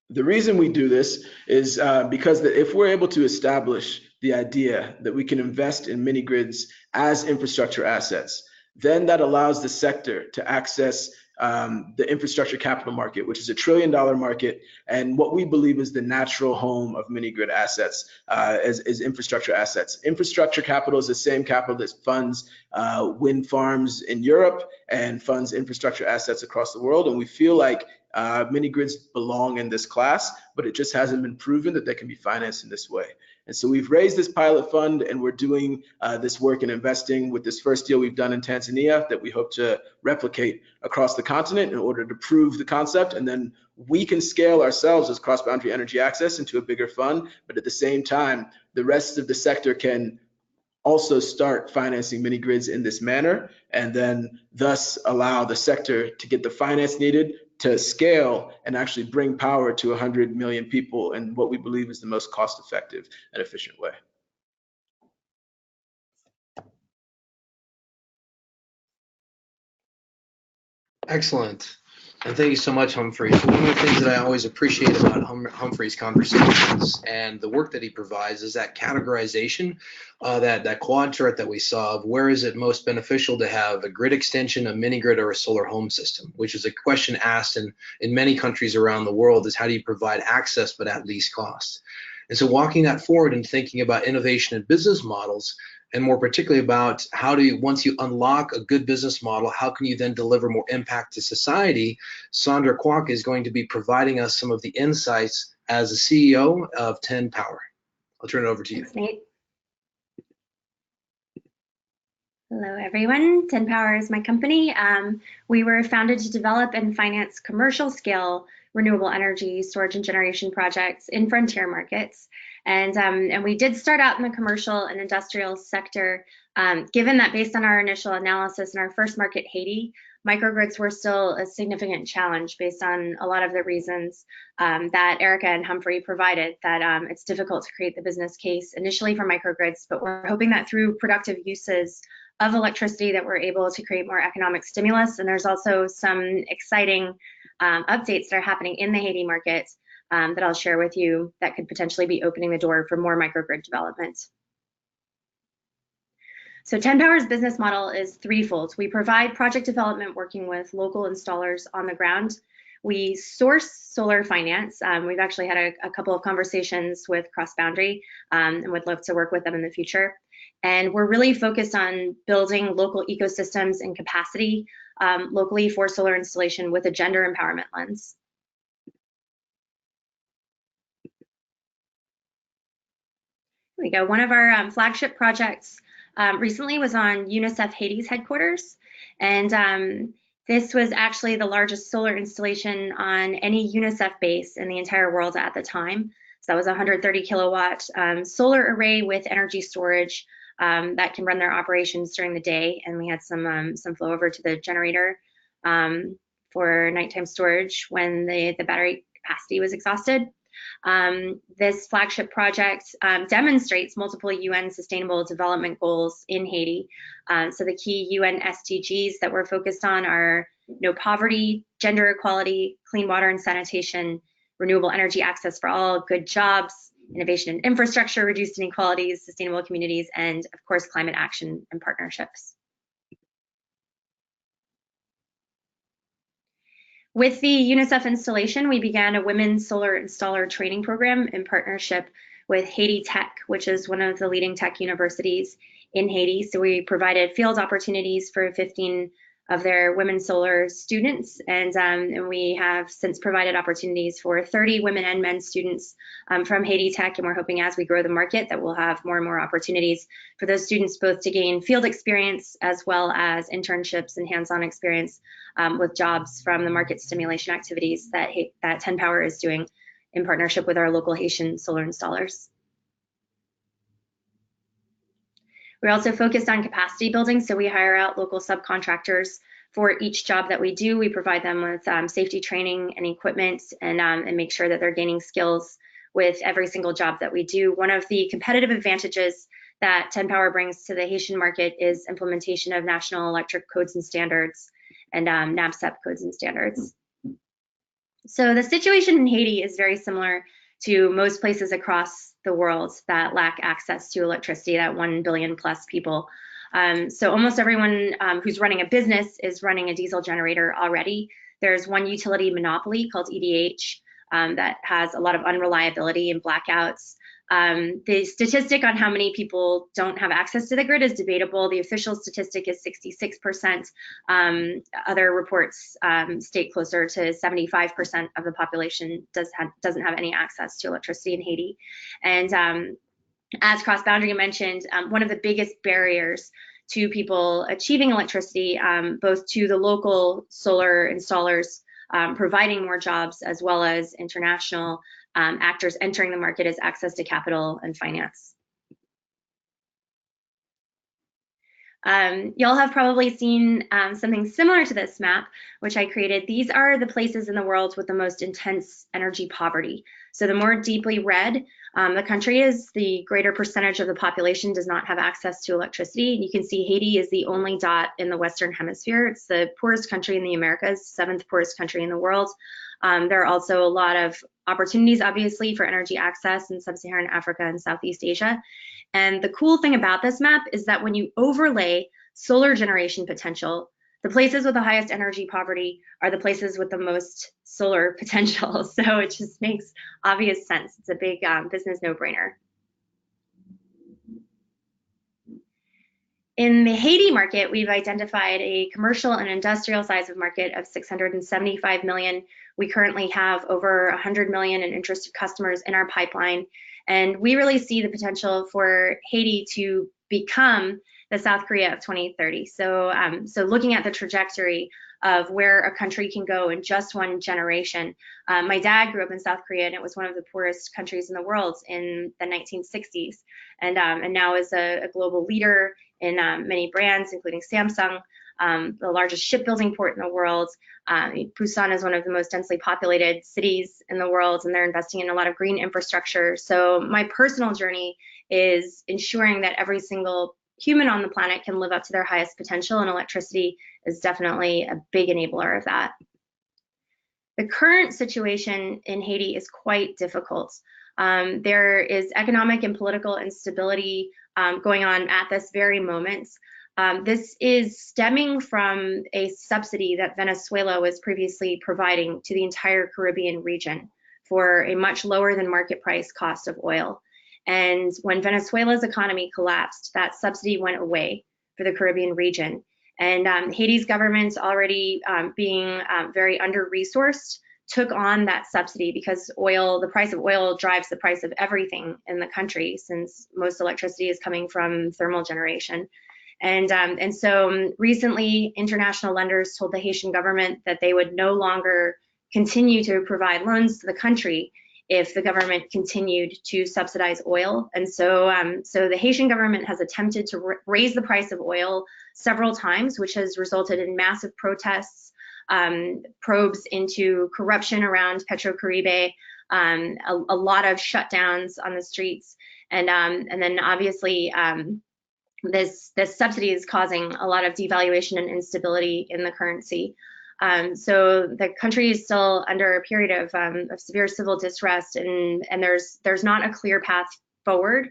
The reason we do this is because if we're able to establish the idea that we can invest in mini grids as infrastructure assets, then that allows the sector to access the infrastructure capital market, which is a $1 trillion market, and what we believe is the natural home of mini grid assets is infrastructure assets. Infrastructure capital is the same capital that funds wind farms in Europe and funds infrastructure assets across the world, and we feel like mini grids belong in this class, but it just hasn't been proven that they can be financed in this way. And so we've raised this pilot fund, and we're doing this work and investing with this first deal we've done in Tanzania that we hope to replicate across the continent in order to prove the concept. And then we can scale ourselves as cross-boundary energy access into a bigger fund, but at the same time, the rest of the sector can also start financing mini grids in this manner, and then thus allow the sector to get the finance needed to scale and actually bring power to 100 million people in what we believe is the most cost-effective and efficient way. Excellent. And thank you so much, Humphrey. One of the things that I always appreciate about Humphrey's conversations and the work that he provides is that categorization, that quad chart that we saw of where is it most beneficial to have a grid extension, a mini grid, or a solar home system, which is a question asked in many countries around the world, is how do you provide access but at least cost? And so walking that forward and thinking about innovation and business models, and more particularly about how do you, once you unlock a good business model, how can you then deliver more impact to society? Sandra Kwok is going to be providing us some of the insights as the CEO of 10 Power. I'll turn it over to you. Thanks, Nate. Hello, everyone. 10 Power is my company. We were founded to develop and finance commercial scale renewable energy storage and generation projects in frontier markets. And we did start out in the commercial and industrial sector, given that based on our initial analysis in our first market, Haiti, microgrids were still a significant challenge based on a lot of the reasons that Erica and Humphrey provided, that it's difficult to create the business case initially for microgrids, but we're hoping that through productive uses of electricity that we're able to create more economic stimulus. And there's also some exciting updates that are happening in the Haiti market that I'll share with you that could potentially be opening the door for more microgrid development. So 10 Power's business model is threefold. We provide project development working with local installers on the ground. We source solar finance. We've actually had a couple of conversations with Cross Boundary and would love to work with them in the future. And we're really focused on building local ecosystems and capacity locally for solar installation with a gender empowerment lens. Here we go. One of our flagship projects recently was on UNICEF Haiti's headquarters. And this was actually the largest solar installation on any UNICEF base in the entire world at the time. So that was a 130 kilowatt solar array with energy storage that can run their operations during the day. And we had some flow over to the generator for nighttime storage when the battery capacity was exhausted. This flagship project demonstrates multiple UN Sustainable Development Goals in Haiti. So the key UN SDGs that we're focused on are no poverty, gender equality, clean water and sanitation, renewable energy access for all, good jobs, innovation and infrastructure, reduced inequalities, sustainable communities, and of course, climate action and partnerships. With the UNICEF installation, we began a women's solar installer training program in partnership with Haiti Tech, which is one of the leading tech universities in Haiti. So we provided field opportunities for 15 of their women solar students, and we have since provided opportunities for 30 women and men students from Haiti Tech, and we're hoping as we grow the market that we'll have more and more opportunities for those students both to gain field experience as well as internships and hands-on experience with jobs from the market stimulation activities that 10 Power is doing in partnership with our local Haitian solar installers. We're also focused on capacity building, so we hire out local subcontractors for each job that we do. We provide them with safety training and equipment and make sure that they're gaining skills with every single job that we do. One of the competitive advantages that 10 Power brings to the Haitian market is implementation of national electric codes and standards and NABCEP codes and standards. So the situation in Haiti is very similar to most places across the world that lack access to electricity, that 1 billion plus people. So almost everyone who's running a business is running a diesel generator already. There's one utility monopoly called EDH that has a lot of unreliability and blackouts. The statistic on how many people don't have access to the grid is debatable. The official statistic is 66%. Other reports state closer to 75% of the population doesn't have any access to electricity in Haiti. And as Cross Boundary mentioned, one of the biggest barriers to people achieving electricity, both to the local solar installers providing more jobs as well as international actors entering the market, is access to capital and finance. Y'all have probably seen something similar to this map, which I created. These are the places in the world with the most intense energy poverty. So the more deeply red the country is, the greater percentage of the population does not have access to electricity. You can see Haiti is the only dot in the Western Hemisphere. It's the poorest country in the Americas, 7th poorest country in the world. There are also a lot of opportunities, obviously, for energy access in Sub-Saharan Africa and Southeast Asia. And the cool thing about this map is that when you overlay solar generation potential, the places with the highest energy poverty are the places with the most solar potential. So it just makes obvious sense. It's a big business no-brainer. In the Haiti market, we've identified a commercial and industrial size of market of 675 million. We currently have over 100 million in interested customers in our pipeline. And we really see the potential for Haiti to become the South Korea of 2030. So, so looking at the trajectory of where a country can go in just one generation. My dad grew up in South Korea, and it was one of the poorest countries in the world in the 1960s. And now is a global leader in many brands, including Samsung, the largest shipbuilding port in the world. Busan is one of the most densely populated cities in the world, and they're investing in a lot of green infrastructure. So my personal journey is ensuring that every single human on the planet can live up to their highest potential, and electricity is definitely a big enabler of that. The current situation in Haiti is quite difficult. There is economic and political instability going on at this very moment. This is stemming from a subsidy that Venezuela was previously providing to the entire Caribbean region for a much lower than market price cost of oil. And when Venezuela's economy collapsed, that subsidy went away for the Caribbean region. And Haiti's government, already being very under-resourced, took on that subsidy because the price of oil drives the price of everything in the country, since most electricity is coming from thermal generation. And so recently, international lenders told the Haitian government that they would no longer continue to provide loans to the country if the government continued to subsidize oil. And so, the Haitian government has attempted to raise the price of oil several times, which has resulted in massive protests, probes into corruption around PetroCaribe, a lot of shutdowns on the streets, and then obviously this subsidy is causing a lot of devaluation and instability in the currency. So the country is still under a period of severe civil distress, and there's not a clear path forward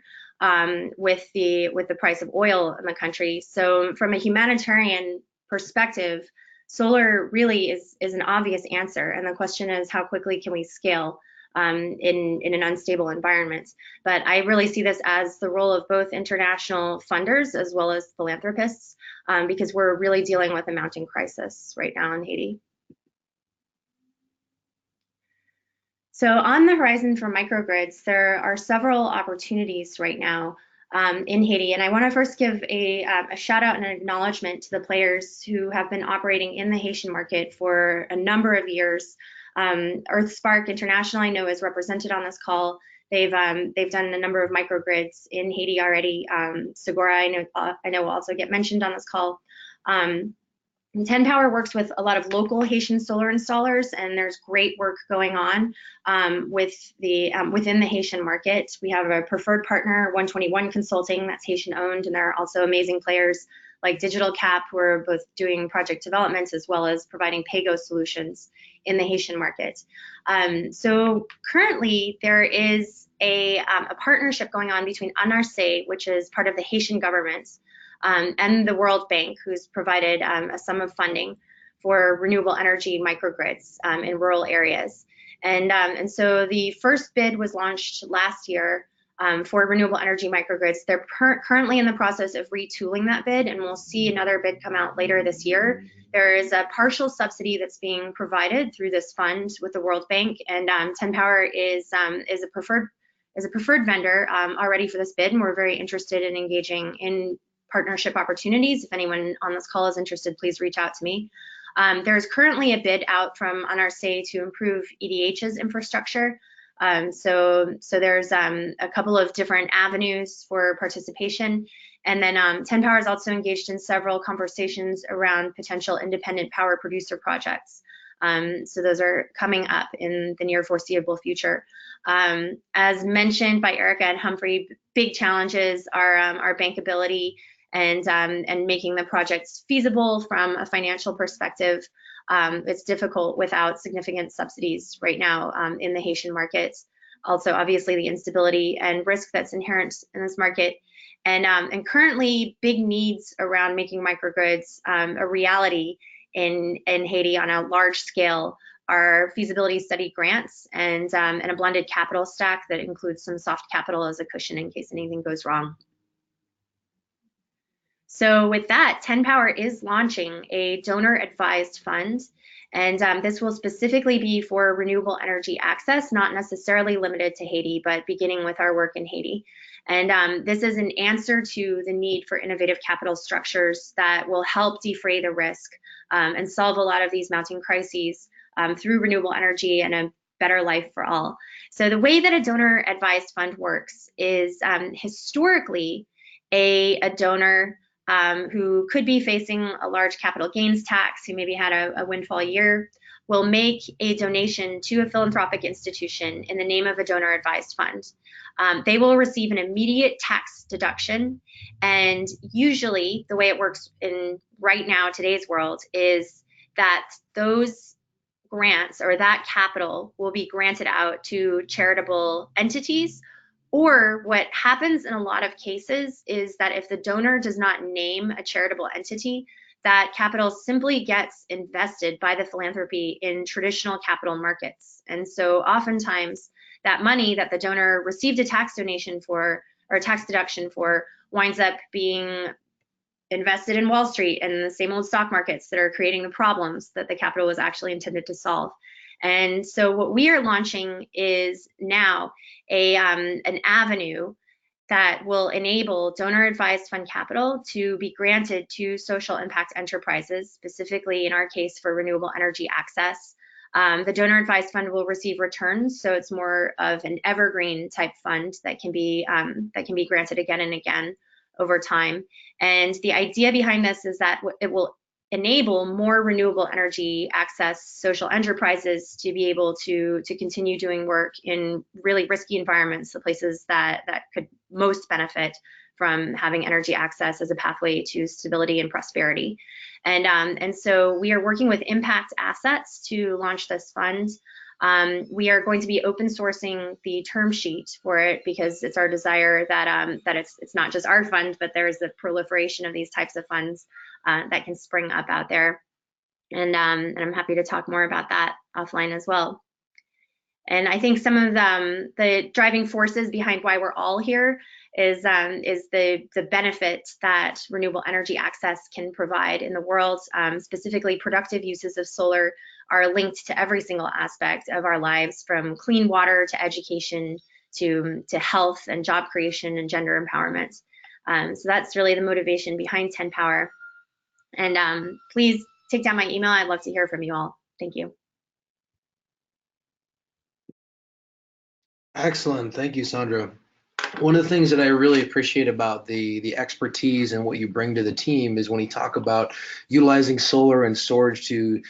with the price of oil in the country. So from a humanitarian perspective, solar really is an obvious answer, and the question is, how quickly can we scale in an unstable environment? But I really see this as the role of both international funders as well as philanthropists, because we're really dealing with a mounting crisis right now in Haiti. So on the horizon for microgrids, there are several opportunities right now in Haiti. And I want to first give a shout out and an acknowledgement to the players who have been operating in the Haitian market for a number of years. EarthSpark International, I know, is represented on this call. They've done a number of microgrids in Haiti already. Segura, I know will also get mentioned on this call. 10 Power works with a lot of local Haitian solar installers, and there's great work going on within the Haitian market. We have a preferred partner, 121 Consulting, that's Haitian owned, and there are also amazing players like Digital Cap, who are both doing project development as well as providing pay-go solutions in the Haitian market. So currently there is a partnership going on between UNRC, which is part of the Haitian government, and the World Bank, who's provided a sum of funding for renewable energy microgrids in rural areas. And so the first bid was launched last year for renewable energy microgrids. They're currently in the process of retooling that bid, and we'll see another bid come out later this year. There is a partial subsidy that's being provided through this fund with the World Bank, and 10 Power is a preferred vendor already for this bid, and we're very interested in engaging in partnership opportunities. If anyone on this call is interested, please reach out to me. There's currently a bid out from UNRC to improve EDH's infrastructure. So there's a couple of different avenues for participation. And then 10 Power is also engaged in several conversations around potential independent power producer projects. So those are coming up in the near foreseeable future. As mentioned by Erica and Humphrey, big challenges are bankability and making the projects feasible from a financial perspective. It's difficult without significant subsidies right now in the Haitian market. Also, obviously, the instability and risk that's inherent in this market. And currently, big needs around making microgrids a reality in Haiti on a large scale are feasibility study grants and a blended capital stack that includes some soft capital as a cushion in case anything goes wrong. So with that, 10 Power is launching a donor-advised fund, and this will specifically be for renewable energy access, not necessarily limited to Haiti, but beginning with our work in Haiti. And this is an answer to the need for innovative capital structures that will help defray the risk and solve a lot of these mounting crises through renewable energy and a better life for all. So the way that a donor-advised fund works is historically a donor who could be facing a large capital gains tax, who maybe had a windfall year, will make a donation to a philanthropic institution in the name of a donor-advised fund. They will receive an immediate tax deduction, and usually the way it works in right now, today's world, is that those grants or that capital will be granted out to charitable entities Or what happens in a lot of cases is that if the donor does not name a charitable entity, that capital simply gets invested by the philanthropy in traditional capital markets. And so oftentimes that money that the donor received a tax donation for or a tax deduction for winds up being invested in Wall Street and the same old stock markets that are creating the problems that the capital was actually intended to solve. And so what we are launching is now an avenue that will enable donor-advised fund capital to be granted to social impact enterprises, specifically in our case for renewable energy access. The donor-advised fund will receive returns, so it's more of an evergreen type fund that can be granted again and again over time. And the idea behind this is that it will enable more renewable energy access social enterprises to be able to continue doing work in really risky environments, the places that could most benefit from having energy access as a pathway to stability and prosperity. And so we are working with Impact Assets to launch this fund. We are going to be open sourcing the term sheet for it because it's our desire that it's not just our fund, but there's a proliferation of these types of funds that can spring up out there. And I'm happy to talk more about that offline as well. And I think some of the driving forces behind why we're all here is the benefit that renewable energy access can provide in the world. Specifically, productive uses of solar are linked to every single aspect of our lives, from clean water to education to health and job creation and gender empowerment. So that's really the motivation behind 10 Power. And please take down my email. I'd love to hear from you all. Thank you. Excellent. Thank you, Sandra. One of the things that I really appreciate about the expertise and what you bring to the team is when you talk about utilizing solar and storage to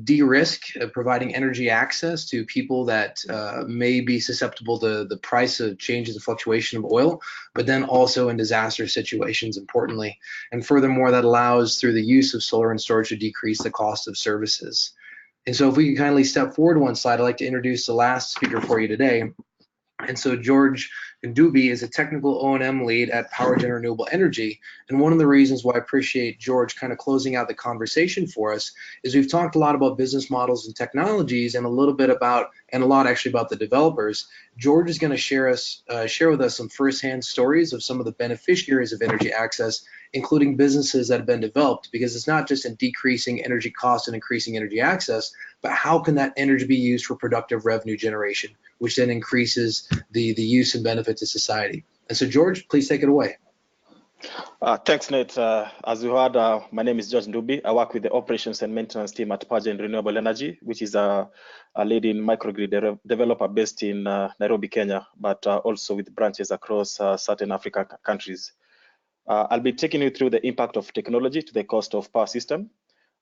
de-risk providing energy access to people that may be susceptible to the price of changes, the fluctuation of oil, but then also in disaster situations, importantly. And furthermore, that allows, through the use of solar and storage, to decrease the cost of services. And so if we can kindly step forward one slide, I'd like to introduce the last speaker for you today. And so George Ndubi is a technical O&M lead at PowerGen Renewable Energy. And one of the reasons why I appreciate George kind of closing out the conversation for us is we've talked a lot about business models and technologies and a lot actually about the developers. George is going to share with us some firsthand stories of some of the beneficiaries of energy access, including businesses that have been developed, because it's not just in decreasing energy costs and increasing energy access, but how can that energy be used for productive revenue generation, which then increases the use and benefit to society. And so, George, please take it away. Thanks, Nate. As you heard, my name is George Ndubi. I work with the operations and maintenance team at PowerGen Renewable Energy, which is a leading microgrid developer based in Nairobi, Kenya, but also with branches across certain African countries. I'll be taking you through the impact of technology to the cost of power system,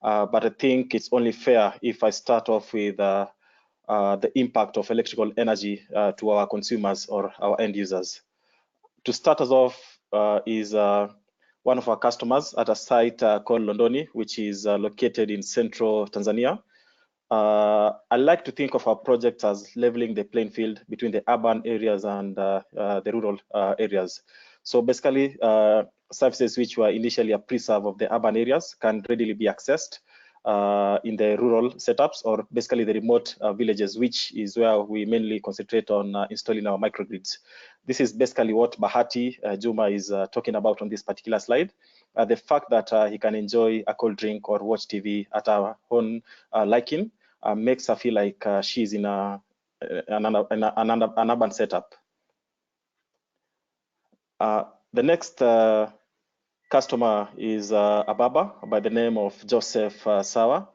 but I think it's only fair if I start off with the impact of electrical energy to our consumers or our end users. To start us off is one of our customers at a site called Londoni, which is located in central Tanzania. I like to think of our project as leveling the playing field between the urban areas and the rural areas. So basically, services which were initially a pre-serve of the urban areas can readily be accessed in the rural setups, or basically the remote villages, which is where we mainly concentrate on installing our microgrids. This is basically what Bahati Juma is talking about on this particular slide. The fact that he can enjoy a cold drink or watch TV at our own liking makes her feel like she's in an urban setup. The next customer is a Baba by the name of Joseph Sawa.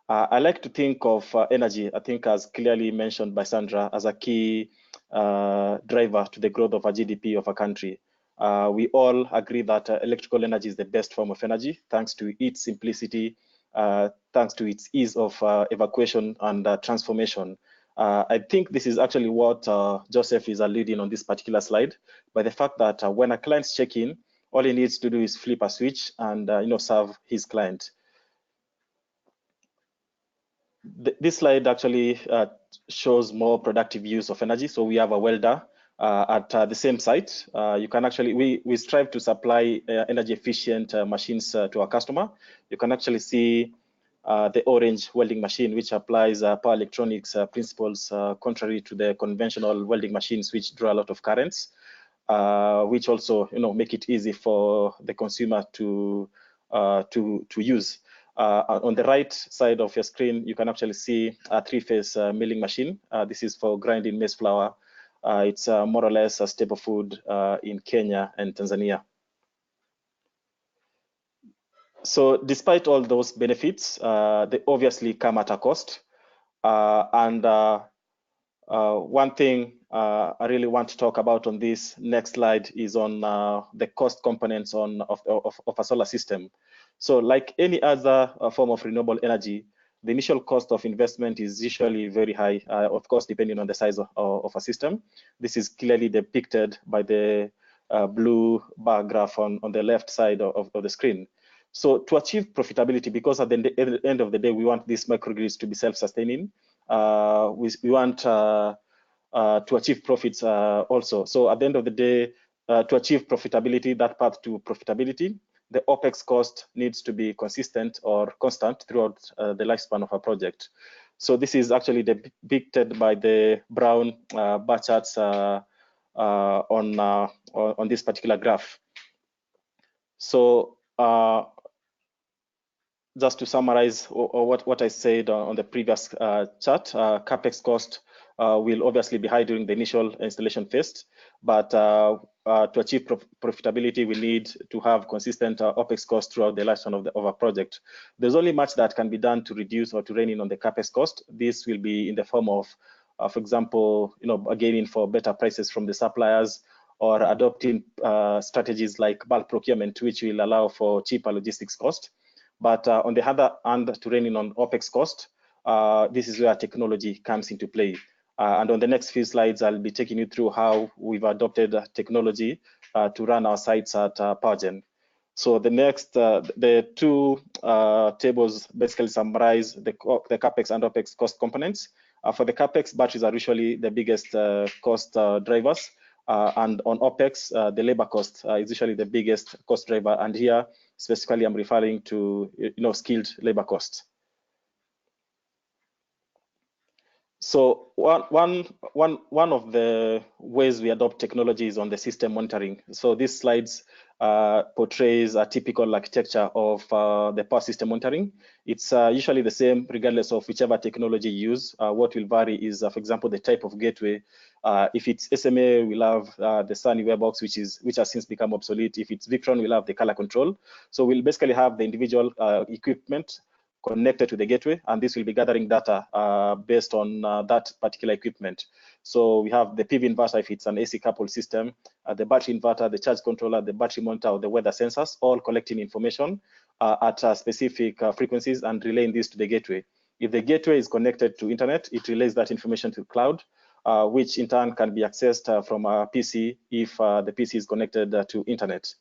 I like to think of energy, I think as clearly mentioned by Sandra, as a key driver to the growth of a GDP of a country. We all agree that electrical energy is the best form of energy, thanks to its simplicity, thanks to its ease of evacuation and transformation. I think this is actually what Joseph is alluding on this particular slide, by the fact that when a client's check in, all he needs to do is flip a switch and serve his client. This slide actually shows more productive use of energy. So we have a welder at the same site. You can actually, we strive to supply energy efficient machines to our customer. You can actually see the orange welding machine, which applies power electronics principles contrary to the conventional welding machines, which draw a lot of currents, which also make it easy for the consumer to use. On the right side of your screen, you can actually see a 3-phase milling machine. This is for grinding maize flour. It's more or less a staple food in Kenya and Tanzania. So despite all those benefits, they obviously come at a cost. One thing I really want to talk about on this next slide is on the cost components of a solar system. So like any other form of renewable energy, the initial cost of investment is usually very high, of course, depending on the size of a system. This is clearly depicted by the blue bar graph on the left side of the screen. So to achieve profitability, because at the end of the day, we want these microgrids to be self-sustaining, we want to achieve profits also. So at the end of the day, to achieve profitability, that path to profitability, the OPEX cost needs to be consistent or constant throughout the lifespan of a project. So this is actually depicted by the brown bar charts on this particular graph. So just to summarize what I said on the previous chart, CapEx cost will obviously be high during the initial installation phase, but to achieve profitability, we need to have consistent OPEX cost throughout the lifespan of a project. There's only much that can be done to reduce or to rein in on the CapEx cost. This will be in the form of, for example, gaining for better prices from the suppliers, or adopting strategies like bulk procurement, which will allow for cheaper logistics cost. But on the other hand, to rein in on OPEX cost, this is where technology comes into play. And on the next few slides, I'll be taking you through how we've adopted technology to run our sites at PowerGen. So the next, the two tables basically summarize the CapEx and OPEX cost components. For the CapEx, batteries are usually the biggest cost drivers. And on OPEX, the labor cost is usually the biggest cost driver. And here, specifically, I'm referring to skilled labor costs. So one of the ways we adopt technology is on the system monitoring. So these slides portrays a typical architecture of the power system monitoring. It's usually the same regardless of whichever technology you use. What will vary is, for example, the type of gateway. If it's SMA, we'll have the Sun UV box, which has since become obsolete. If it's Victron, we'll have the color control. So we'll basically have the individual equipment connected to the gateway, and this will be gathering data based on that particular equipment. So we have the PV inverter if it's an AC coupled system, the battery inverter, the charge controller, the battery monitor, or the weather sensors, all collecting information at specific frequencies and relaying this to the gateway. If the gateway is connected to internet, it relays that information to cloud, which in turn can be accessed from a PC if the PC is connected to internet.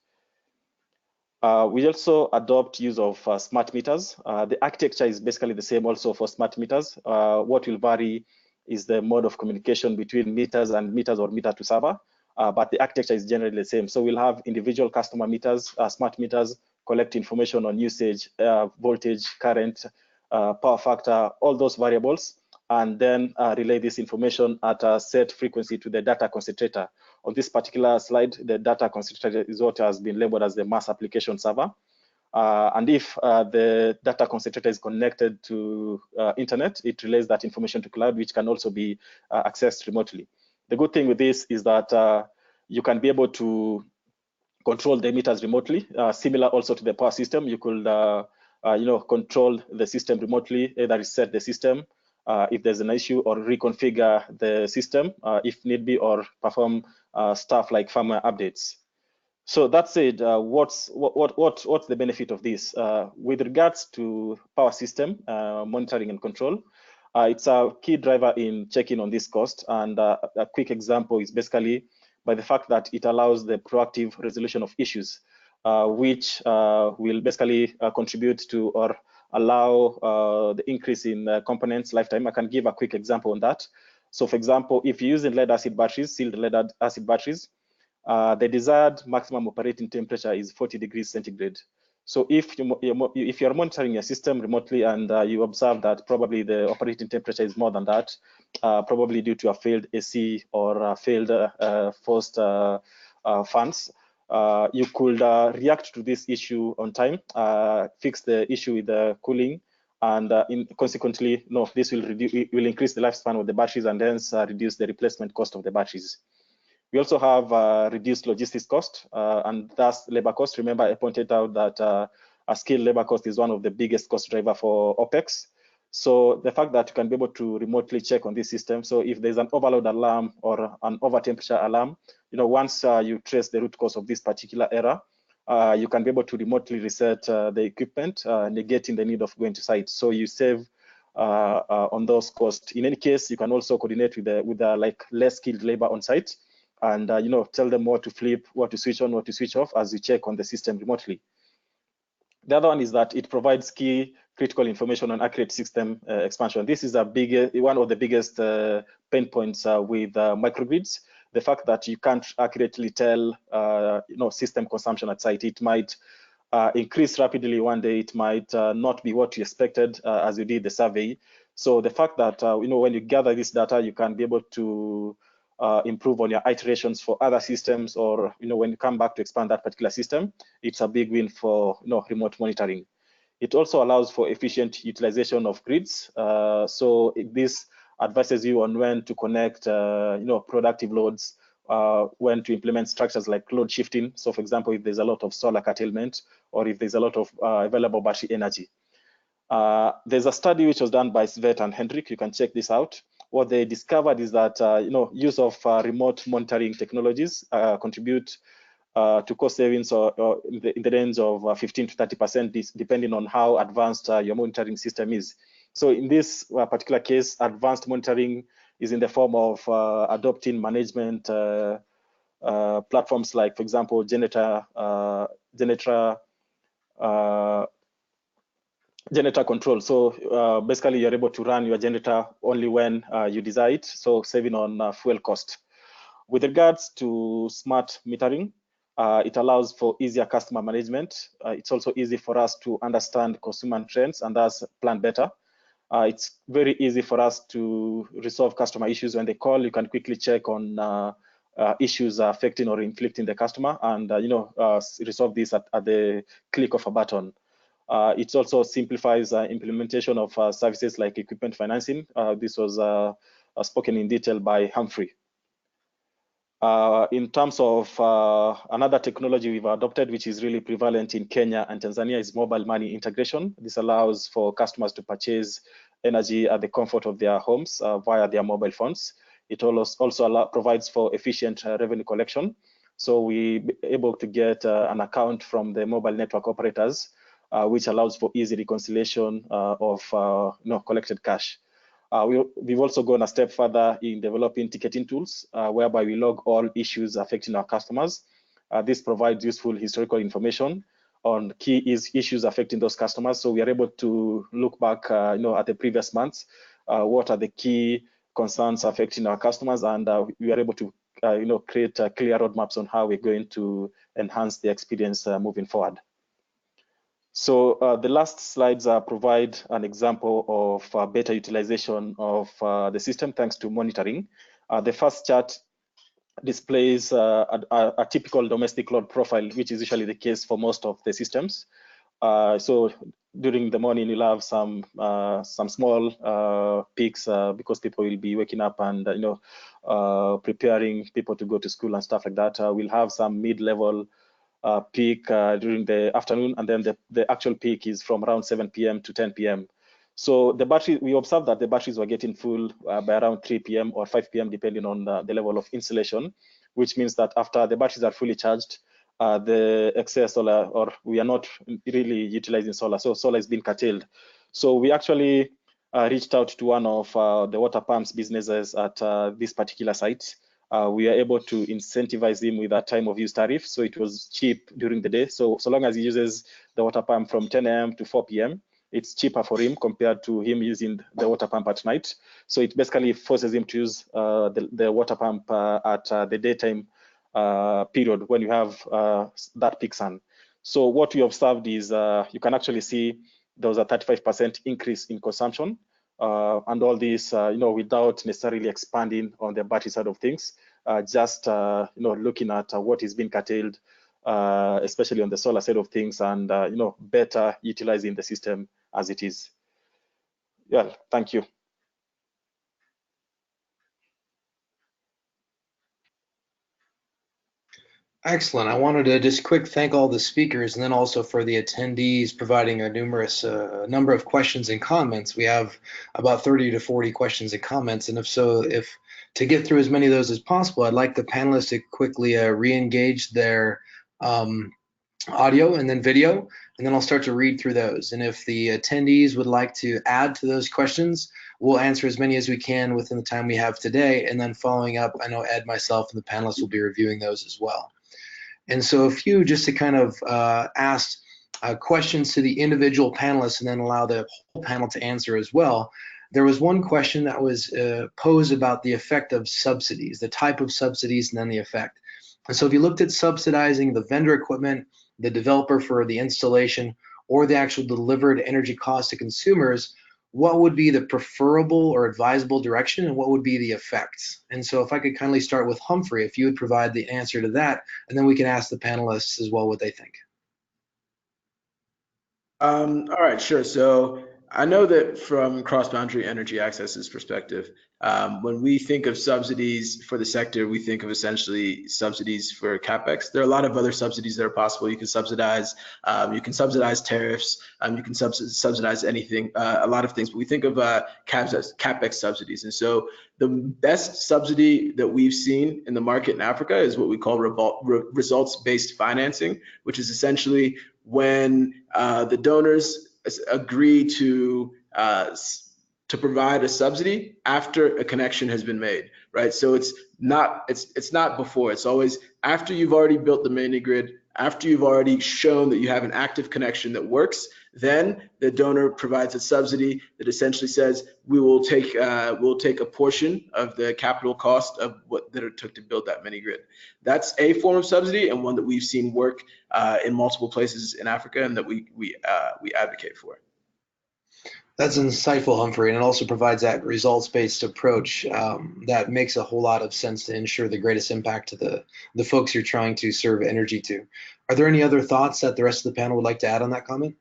We also adopt use of smart meters. The architecture is basically the same also for smart meters. What will vary is the mode of communication between meters and meters or meter to server, but the architecture is generally the same. So we'll have individual customer meters, smart meters, collect information on usage, voltage, current, power factor, all those variables, and then relay this information at a set frequency to the data concentrator. On this particular slide, the data concentrator is what has been labeled as the mass application server. And if the data concentrator is connected to internet, it relays that information to cloud, which can also be accessed remotely. The good thing with this is that you can be able to control the meters remotely. Similar also to the power system, you could control the system remotely, either reset the system if there's an issue, or reconfigure the system if need be, or perform stuff like firmware updates. So that said, what's the benefit of this? With regards to power system monitoring and control, it's a key driver in checking on this cost. And a quick example is basically by the fact that it allows the proactive resolution of issues, which will basically contribute to or allow the increase in components lifetime. I can give a quick example on that. So for example, if you're using lead acid batteries, sealed lead acid batteries, the desired maximum operating temperature is 40 degrees centigrade. So if you're monitoring your system remotely and you observe that probably the operating temperature is more than that, probably due to a failed AC or failed forced fans, you could react to this issue on time, fix the issue with the cooling, and consequently, this will increase the lifespan of the batteries and hence reduce the replacement cost of the batteries. We also have reduced logistics cost and thus labor cost. Remember, I pointed out that a skilled labor cost is one of the biggest cost driver for OPEX. So the fact that you can be able to remotely check on this system. So if there's an overload alarm or an over temperature alarm, once you trace the root cause of this particular error, you can be able to remotely reset the equipment, negating the need of going to site. So you save on those costs. In any case, you can also coordinate with the like less skilled labor on site, and tell them what to flip, what to switch on, what to switch off as you check on the system remotely. The other one is that it provides key critical information on accurate system expansion. This is one of the biggest pain points with microgrids. The fact that you can't accurately tell system consumption at site. It might increase rapidly one day, it might not be what you expected as you did the survey. So the fact that when you gather this data, you can be able to improve on your iterations for other systems, or when you come back to expand that particular system, it's a big win for remote monitoring. It also allows for efficient utilization of grids. So this advises you on when to connect productive loads, when to implement structures like load shifting. So for example, if there's a lot of solar curtailment or if there's a lot of available battery energy. There's a study which was done by Svet and Hendrik. You can check this out. What they discovered is that use of remote monitoring technologies contribute to cost savings or in the range of 15 to 30%, depending on how advanced your monitoring system is. So in this particular case, advanced monitoring is in the form of adopting management platforms like, for example, generator control. So basically, you're able to run your generator only when you desire it, so saving on fuel cost. With regards to smart metering, it allows for easier customer management. It's also easy for us to understand consumer trends and thus plan better. It's very easy for us to resolve customer issues when they call. You can quickly check on issues affecting or inflicting the customer, and resolve this at the click of a button. It also simplifies implementation of services like equipment financing. This was spoken in detail by Humphrey. In terms of another technology we've adopted, which is really prevalent in Kenya and Tanzania, is mobile money integration. This allows for customers to purchase energy at the comfort of their homes via their mobile phones. It also provides for efficient revenue collection. So we're able to get an account from the mobile network operators, which allows for easy reconciliation of collected cash. We've also gone a step further in developing ticketing tools, whereby we log all issues affecting our customers. This provides useful historical information on key issues affecting those customers. So we are able to look back, at the previous months, what are the key concerns affecting our customers, and we are able to, create clear roadmaps on how we're going to enhance the experience moving forward. So the last slides provide an example of better utilization of the system thanks to monitoring. The first chart displays a typical domestic load profile, which is usually the case for most of the systems. So during the morning, you'll have some small peaks because people will be waking up and preparing people to go to school and stuff like that. We'll have some mid-level peak during the afternoon, and then the actual peak is from around 7 p.m. to 10 p.m. So the battery, we observed that the batteries were getting full by around 3 p.m. or 5 p.m. depending on the level of insulation, which means that after the batteries are fully charged, the excess solar, or we are not really utilizing solar, so solar is being curtailed. So we actually reached out to one of the water pumps businesses at this particular site. We are able to incentivize him with a time of use tariff, so it was cheap during the day. So long as he uses the water pump from 10 a.m. to 4 p.m., it's cheaper for him compared to him using the water pump at night. So it basically forces him to use the water pump at the daytime period when you have that peak sun. So what we observed is you can actually see there was a 35% increase in consumption, and all this, without necessarily expanding on the battery side of things, just looking at what is being curtailed, especially on the solar side of things, and better utilizing the system as it is. Yeah, thank you. Excellent. I wanted to just quick thank all the speakers, and then also for the attendees providing a numerous number of questions and comments. We have about 30 to 40 questions and comments, and if to get through as many of those as possible, I'd like the panelists to quickly re-engage their audio and then video, and then I'll start to read through those. And if the attendees would like to add to those questions, we'll answer as many as we can within the time we have today. And then following up, I know Ed, myself, and the panelists will be reviewing those as well. And so a few just to kind of ask questions to the individual panelists and then allow the whole panel to answer as well. There was one question that was posed about the effect of subsidies, the type of subsidies, and then the effect. And so if you looked at subsidizing the vendor equipment, the developer for the installation, or the actual delivered energy cost to consumers, what would be the preferable or advisable direction, and what would be the effects? And so if I could kindly start with Humphrey, if you would provide the answer to that, and then we can ask the panelists as well what they think. All right, sure. So I know that from cross-boundary energy access's perspective, when we think of subsidies for the sector, we think of essentially subsidies for CapEx. There are a lot of other subsidies that are possible. You can subsidize tariffs, you can subsidize anything, a lot of things, but we think of CapEx subsidies. And so the best subsidy that we've seen in the market in Africa is what we call results-based financing, which is essentially when the donors agree to provide a subsidy after a connection has been made, right? So it's not before. It's always after you've already built the mini grid, after you've already shown that you have an active connection that works. Then the donor provides a subsidy that essentially says we'll take a portion of the capital cost of what that it took to build that mini grid. That's a form of subsidy, and one that we've seen work in multiple places in Africa, and that we advocate for. That's insightful, Humphrey, and it also provides that results-based approach that makes a whole lot of sense to ensure the greatest impact to the folks you're trying to serve energy to. Are there any other thoughts that the rest of the panel would like to add on that comment?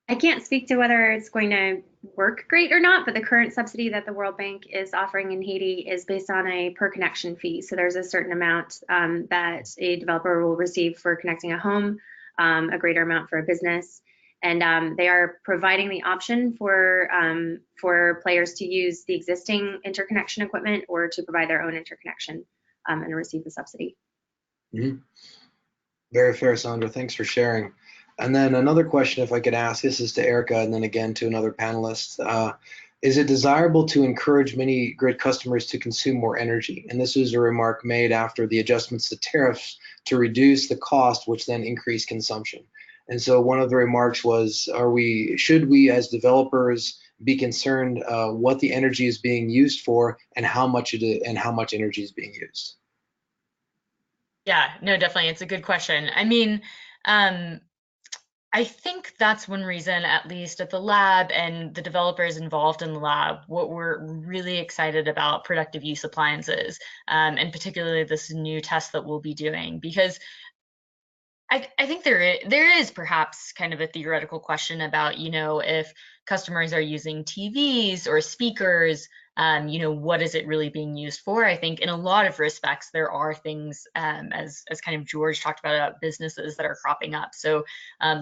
I can't speak to whether it's going to work great or not, but the current subsidy that the World Bank is offering in Haiti is based on a per connection fee. So there's a certain amount that a developer will receive for connecting a home, a greater amount for a business. And they are providing the option for players to use the existing interconnection equipment or to provide their own interconnection and receive the subsidy. Mm-hmm. Very fair, Sandra. Thanks for sharing. And then another question, if I could ask, this is to Erica and then again to another panelist. Is it desirable to encourage mini grid customers to consume more energy? And this is a remark made after the adjustments to tariffs to reduce the cost, which then increased consumption. And so one of the remarks was, should we as developers be concerned what the energy is being used for and how much energy is being used? Yeah, no, definitely. It's a good question. I mean, I think that's one reason, at least at the lab and the developers involved in the lab, what we're really excited about productive use appliances, and particularly this new test that we'll be doing, because I think there is perhaps kind of a theoretical question about, if customers are using TVs or speakers, what is it really being used for? I think in a lot of respects, there are things, as kind of George talked about businesses that are cropping up. So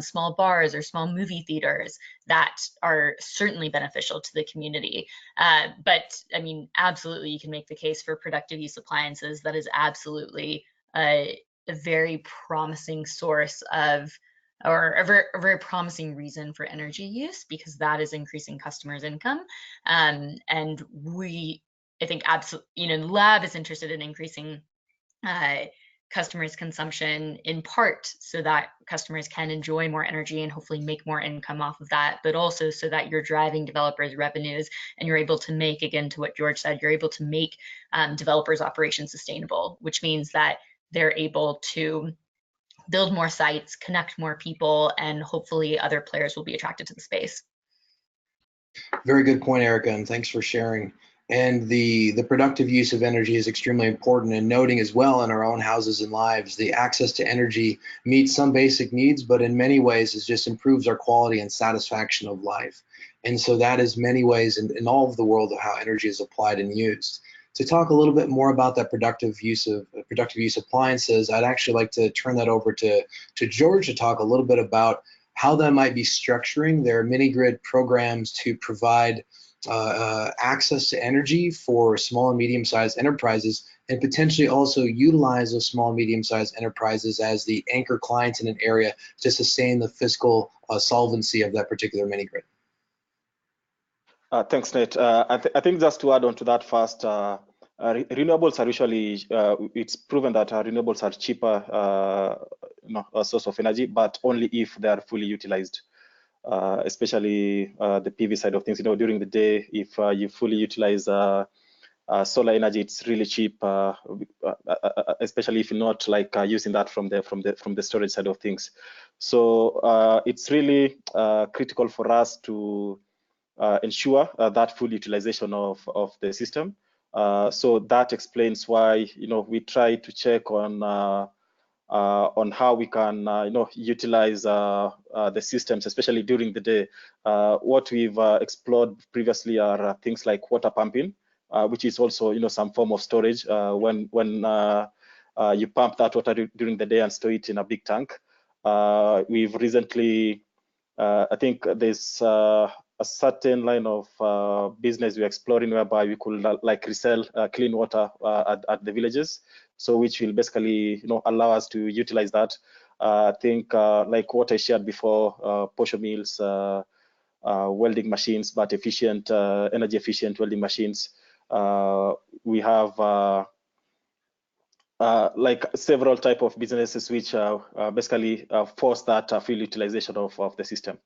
small bars or small movie theaters that are certainly beneficial to the community. But I mean, absolutely, you can make the case for productive use appliances. That is absolutely a very promising source of, or a very promising reason for energy use, because that is increasing customers' income. And I think absolutely, the lab is interested in increasing customers' consumption in part so that customers can enjoy more energy and hopefully make more income off of that, but also so that you're driving developers' revenues and you're able to make, again, to what George said, you're able to make developers' operations sustainable, which means that they're able to build more sites, connect more people, and hopefully other players will be attracted to the space. Very good point, Erica, and thanks for sharing. And the productive use of energy is extremely important, and noting as well in our own houses and lives, the access to energy meets some basic needs, but in many ways it just improves our quality and satisfaction of life. And so that is many ways in all of the world of how energy is applied and used. To talk a little bit more about that productive use appliances, I'd actually like to turn that over to George to talk a little bit about how that might be structuring their mini-grid programs to provide access to energy for small and medium-sized enterprises, and potentially also utilize those small and medium-sized enterprises as the anchor clients in an area to sustain the fiscal solvency of that particular mini-grid. Thanks, Nate. I think just to add on to that first, renewables are usually, it's proven that renewables are cheaper a source of energy, but only if they are fully utilized. Especially the PV side of things. During the day, if you fully utilize solar energy, it's really cheap, especially if you're not like using that from the storage side of things. So it's really critical for us to ensure that full utilization of the system. So that explains why we try to check on how we can utilize the systems, especially during the day. What we've explored previously are things like water pumping, which is also some form of storage when you pump that water during the day and store it in a big tank. We've recently, I think there's a certain line of business we're exploring whereby we could like resell clean water at the villages. So which will basically allow us to utilize that. I think like what I shared before, posho mills, welding machines, but efficient, energy efficient welding machines. We have like several type of businesses which basically force that full utilization of the system.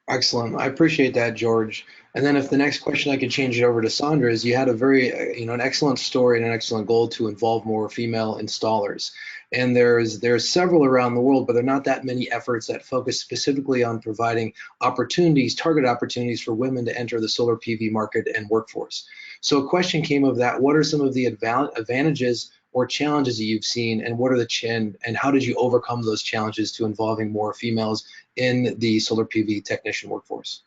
Excellent. I appreciate that, George. And then if the next question I could change it over to Sandra is, you had a very, an excellent story and an excellent goal to involve more female installers. And there's several around the world, but there are not that many efforts that focus specifically on providing opportunities, target opportunities for women to enter the solar PV market and workforce. So a question came of that: what are some of the advantages or challenges that you've seen, and what are and how did you overcome those challenges to involving more females in the solar PV technician workforce?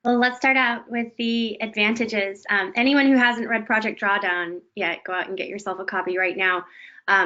Well, let's start out with the advantages. Anyone who hasn't read Project Drawdown yet, go out and get yourself a copy right now.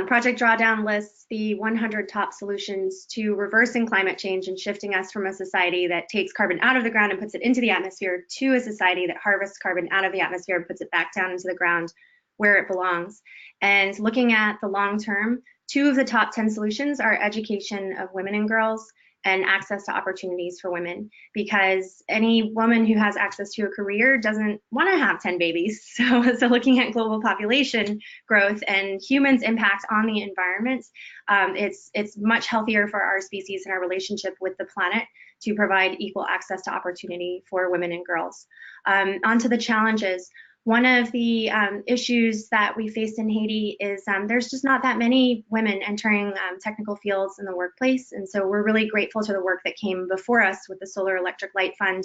Project Drawdown lists the 100 top solutions to reversing climate change and shifting us from a society that takes carbon out of the ground and puts it into the atmosphere to a society that harvests carbon out of the atmosphere and puts it back down into the ground where it belongs. And looking at the long term, 2 of the top 10 solutions are education of women and girls and access to opportunities for women, because any woman who has access to a career doesn't want to have 10 babies. So looking at global population growth and humans' impact on the environment, it's much healthier for our species and our relationship with the planet to provide equal access to opportunity for women and girls. Onto the challenges. One of the issues that we faced in Haiti is there's just not that many women entering technical fields in the workplace. And so we're really grateful to the work that came before us with the Solar Electric Light Fund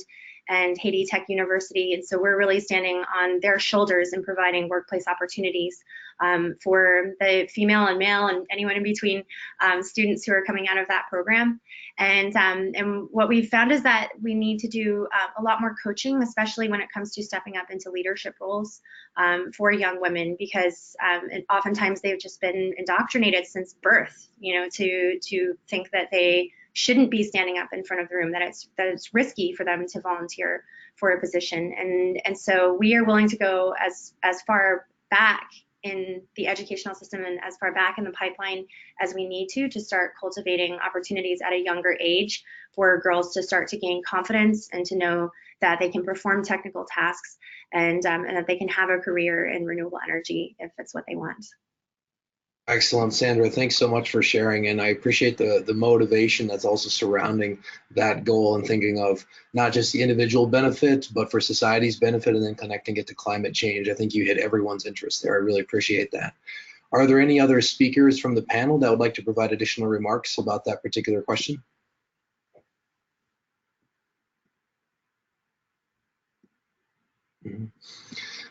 and Haiti Tech University. And so we're really standing on their shoulders and providing workplace opportunities for the female and male and anyone in between students who are coming out of that program. And what we've found is that we need to do a lot more coaching, especially when it comes to stepping up into leadership roles for young women, because oftentimes they've just been indoctrinated since birth, to think that they shouldn't be standing up in front of the room, that it's risky for them to volunteer for a position. And so we are willing to go as far back in the educational system and as far back in the pipeline as we need to start cultivating opportunities at a younger age for girls to start to gain confidence and to know that they can perform technical tasks and that they can have a career in renewable energy if it's what they want. Excellent, Sandra. Thanks so much for sharing, and I appreciate the motivation that's also surrounding that goal and thinking of not just the individual benefit, but for society's benefit, and then connecting it to climate change. I think you hit everyone's interest there. I really appreciate that. Are there any other speakers from the panel that would like to provide additional remarks about that particular question?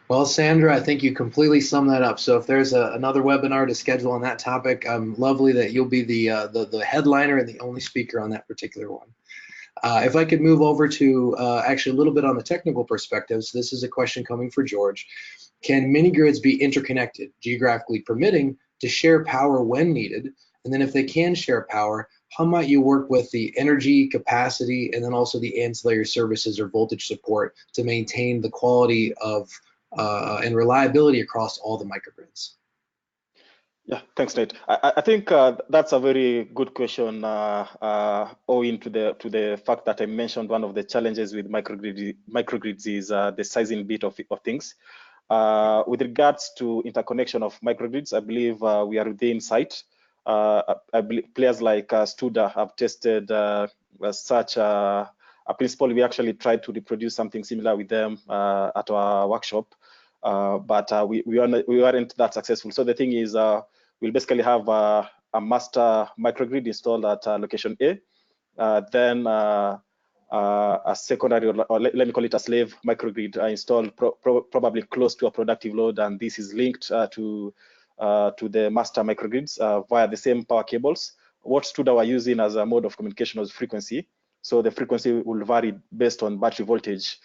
Well, Sandra, I think you completely summed that up. So if there's another webinar to schedule on that topic, lovely that you'll be the headliner and the only speaker on that particular one. If I could move over to actually a little bit on the technical perspective, so this is a question coming for George. Can mini-grids be interconnected, geographically permitting, to share power when needed? And then if they can share power, how might you work with the energy capacity and then also the ancillary services or voltage support to maintain the quality of and reliability across all the microgrids? Yeah, thanks, Nate. I think that's a very good question, owing to the fact that I mentioned one of the challenges with microgrids is the sizing bit of things. With regards to interconnection of microgrids, I believe we are within sight. I believe players like Studa have tested such a principle. We actually tried to reproduce something similar with them at our workshop, but we weren't that successful. So the thing is, we'll basically have a master microgrid installed at location A, then a secondary, or let me call it a slave microgrid installed probably close to a productive load, and this is linked to the master microgrids via the same power cables. What Studa were using as a mode of communication was frequency. So the frequency will vary based on battery voltage,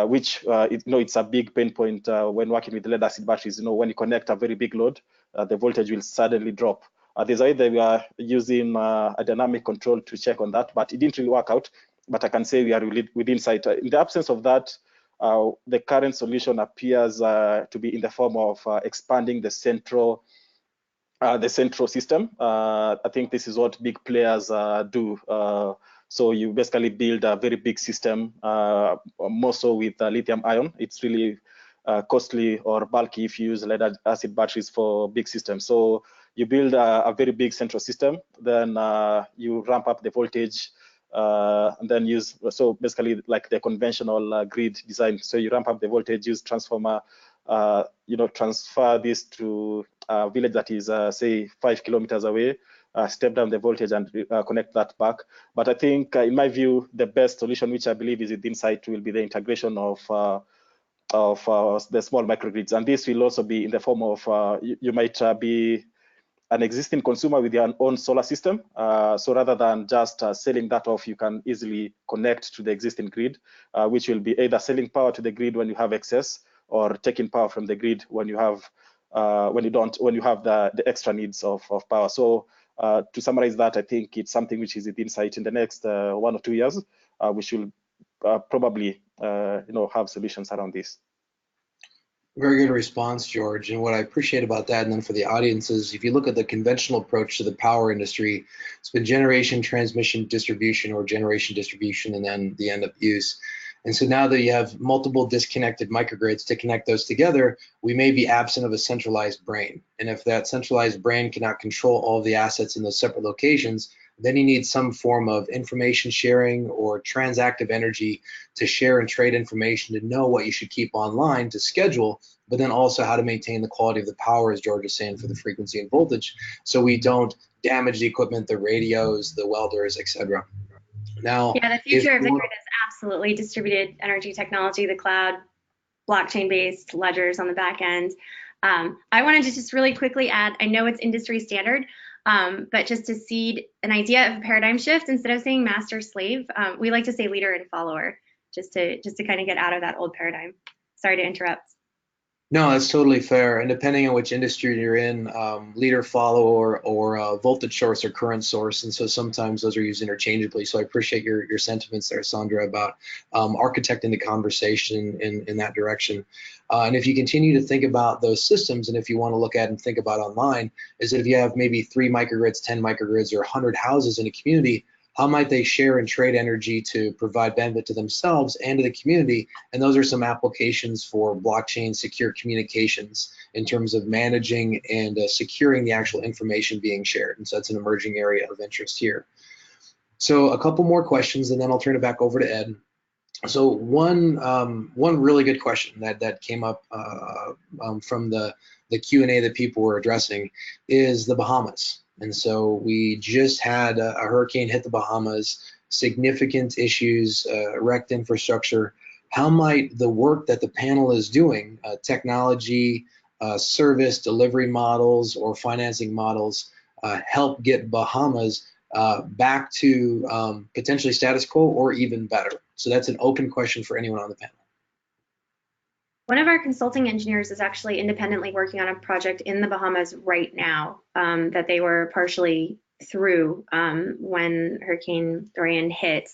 which it's a big pain point when working with lead acid batteries. When you connect a very big load, the voltage will suddenly drop. There's either we are using a dynamic control to check on that, but it didn't really work out. But I can say we are within sight. In the absence of that, the current solution appears to be in the form of expanding the central system. I think this is what big players do. So you basically build a very big system, more so with lithium ion. It's really costly or bulky if you use lead acid batteries for big systems. So you build a very big central system, then you ramp up the voltage, and then use, so basically like the conventional grid design. So you ramp up the voltage, use transformer, transfer this to a village that is say 5 kilometers away, step down the voltage and connect that back. But I think in my view, the best solution, which I believe is within sight, will be the integration of the small microgrids. And this will also be in the form of, you might be an existing consumer with your own solar system. So rather than just selling that off, you can easily connect to the existing grid, which will be either selling power to the grid when you have excess, or taking power from the grid when you have when you have the extra needs of power. So to summarize that, I think it's something which is within sight. In the next 1 or 2 years, we should probably have solutions around this. Very good response, George. And what I appreciate about that, and then for the audience, is if you look at the conventional approach to the power industry, it's been generation, transmission, distribution, or generation, distribution, and then the end of use. And so now that you have multiple disconnected microgrids to connect those together, we may be absent of a centralized brain. And if that centralized brain cannot control all the assets in those separate locations, then you need some form of information sharing or transactive energy to share and trade information, to know what you should keep online, to schedule, but then also how to maintain the quality of the power, as George is saying, for the frequency and voltage, so we don't damage the equipment, the radios, the welders, etc. Now, yeah, the future of the grid is absolutely distributed energy technology, the cloud, blockchain-based ledgers on the back end. I wanted to just really quickly add, I know it's industry standard, but just to seed an idea of a paradigm shift, instead of saying master slave, we like to say leader and follower, just to kind of get out of that old paradigm. Sorry to interrupt. No, that's totally fair. And depending on which industry you're in, leader, follower, or voltage source or current source. And so sometimes those are used interchangeably. So I appreciate your sentiments there, Sandra, about architecting the conversation in that direction. And if you continue to think about those systems, and if you want to look at and think about online, is that if you have maybe 3 microgrids, 10 microgrids, or 100 houses in a community, how might they share and trade energy to provide benefit to themselves and to the community? And those are some applications for blockchain secure communications in terms of managing and securing the actual information being shared. And so that's an emerging area of interest here. So a couple more questions, and then I'll turn it back over to Ed. So one really good question that came up from the Q&A that people were addressing is the Bahamas. And so we just had a hurricane hit the Bahamas, significant issues, wrecked infrastructure. How might the work that the panel is doing, technology, service, delivery models, or financing models, help get Bahamas back to potentially status quo or even better? So that's an open question for anyone on the panel. One of our consulting engineers is actually independently working on a project in the Bahamas right now that they were partially through when Hurricane Dorian hit.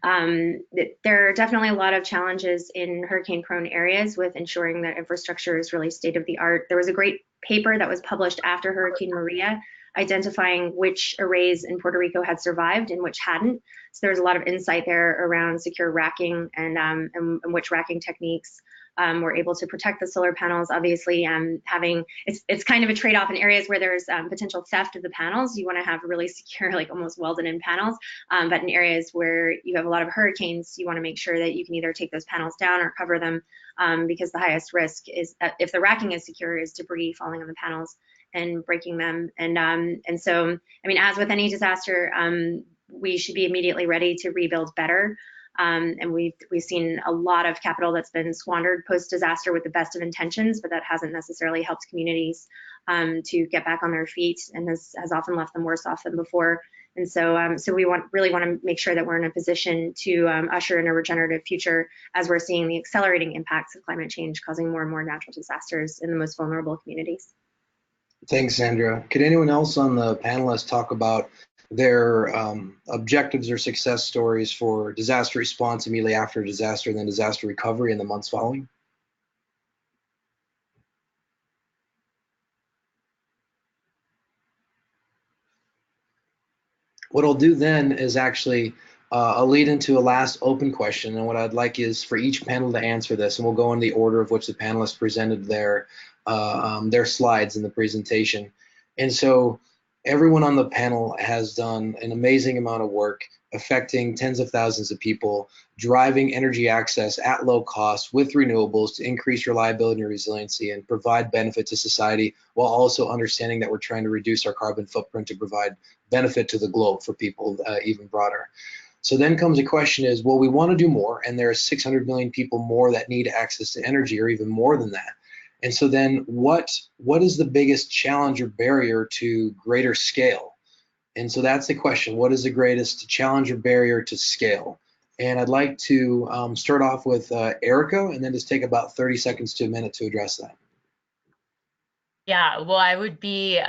There are definitely a lot of challenges in hurricane-prone areas with ensuring that infrastructure is really state-of-the-art. There was a great paper that was published after Hurricane Maria identifying which arrays in Puerto Rico had survived and which hadn't. So there's a lot of insight there around secure racking and which racking techniques were able to protect the solar panels. Obviously, it's kind of a trade-off in areas where there's potential theft of the panels. You want to have really secure, like almost welded-in panels. But in areas where you have a lot of hurricanes, you want to make sure that you can either take those panels down or cover them, because the highest risk is that if the racking is secure, is debris falling on the panels and breaking them. And so, I mean, as with any disaster, we should be immediately ready to rebuild better. And we've seen a lot of capital that's been squandered post-disaster with the best of intentions, but that hasn't necessarily helped communities to get back on their feet, and has often left them worse off than before. And so, so we really want to make sure that we're in a position to usher in a regenerative future as we're seeing the accelerating impacts of climate change causing more and more natural disasters in the most vulnerable communities. Thanks, Sandra. Could anyone else on the panelists talk about their objectives or success stories for disaster response immediately after a disaster and then disaster recovery in the months following? What I'll do then is actually I'll lead into a last open question, and what I'd like is for each panel to answer this, and we'll go in the order of which the panelists presented their slides in the presentation. And so everyone on the panel has done an amazing amount of work affecting tens of thousands of people, driving energy access at low cost with renewables to increase reliability and resiliency and provide benefit to society, while also understanding that we're trying to reduce our carbon footprint to provide benefit to the globe for people even broader. So then comes the question is, well, we want to do more, and there are 600 million people more that need access to energy, or even more than that. And so then what is the biggest challenge or barrier to greater scale? And so that's the question. What is the greatest challenge or barrier to scale? And I'd like to start off with Erica, and then just take about 30 seconds to a minute to address that. Yeah, well, I would be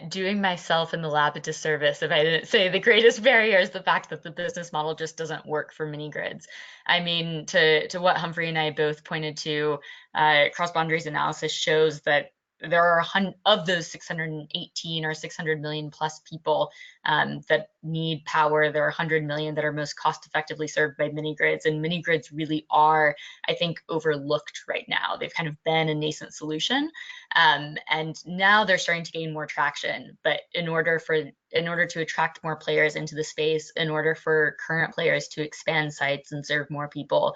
doing myself in the lab a disservice if I didn't say the greatest barrier is the fact that the business model just doesn't work for mini grids. I mean, to what Humphrey and I both pointed to, cross boundaries analysis shows that there are of those 618 or 600 million plus people that need power. There are 100 million that are most cost effectively served by mini grids, and mini grids really are, I think, overlooked right now. They've kind of been a nascent solution, and now they're starting to gain more traction. But in order to attract more players into the space, in order for current players to expand sites and serve more people,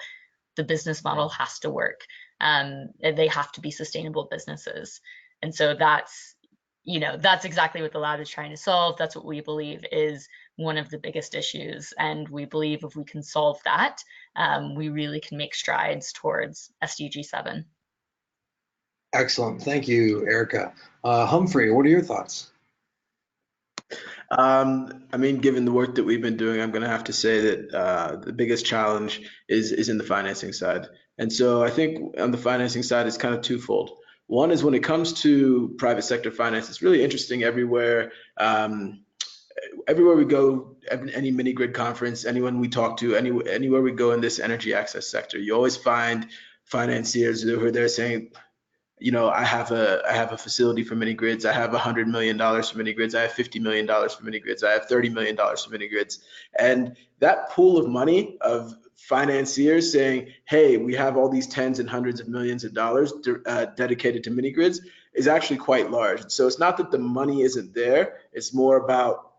the business model has to work. They have to be sustainable businesses. And so that's exactly what the lab is trying to solve. That's what we believe is one of the biggest issues. And we believe if we can solve that, we really can make strides towards SDG 7. Excellent. Thank you, Erica. Humphrey, what are your thoughts? I mean, given the work that we've been doing, I'm going to have to say that the biggest challenge is in the financing side. And so I think on the financing side, it's kind of twofold. One is when it comes to private sector finance, it's really interesting everywhere. Everywhere we go, any mini grid conference, anyone we talk to, anywhere we go in this energy access sector, you always find financiers who are there saying, I have a facility for Minigrids. I have $100 million for Minigrids. I have $50 million for Minigrids. I have $30 million for Minigrids. And that pool of money of financiers saying, hey, we have all these tens and hundreds of millions of dollars dedicated to Minigrids is actually quite large. So it's not that the money isn't there. It's more about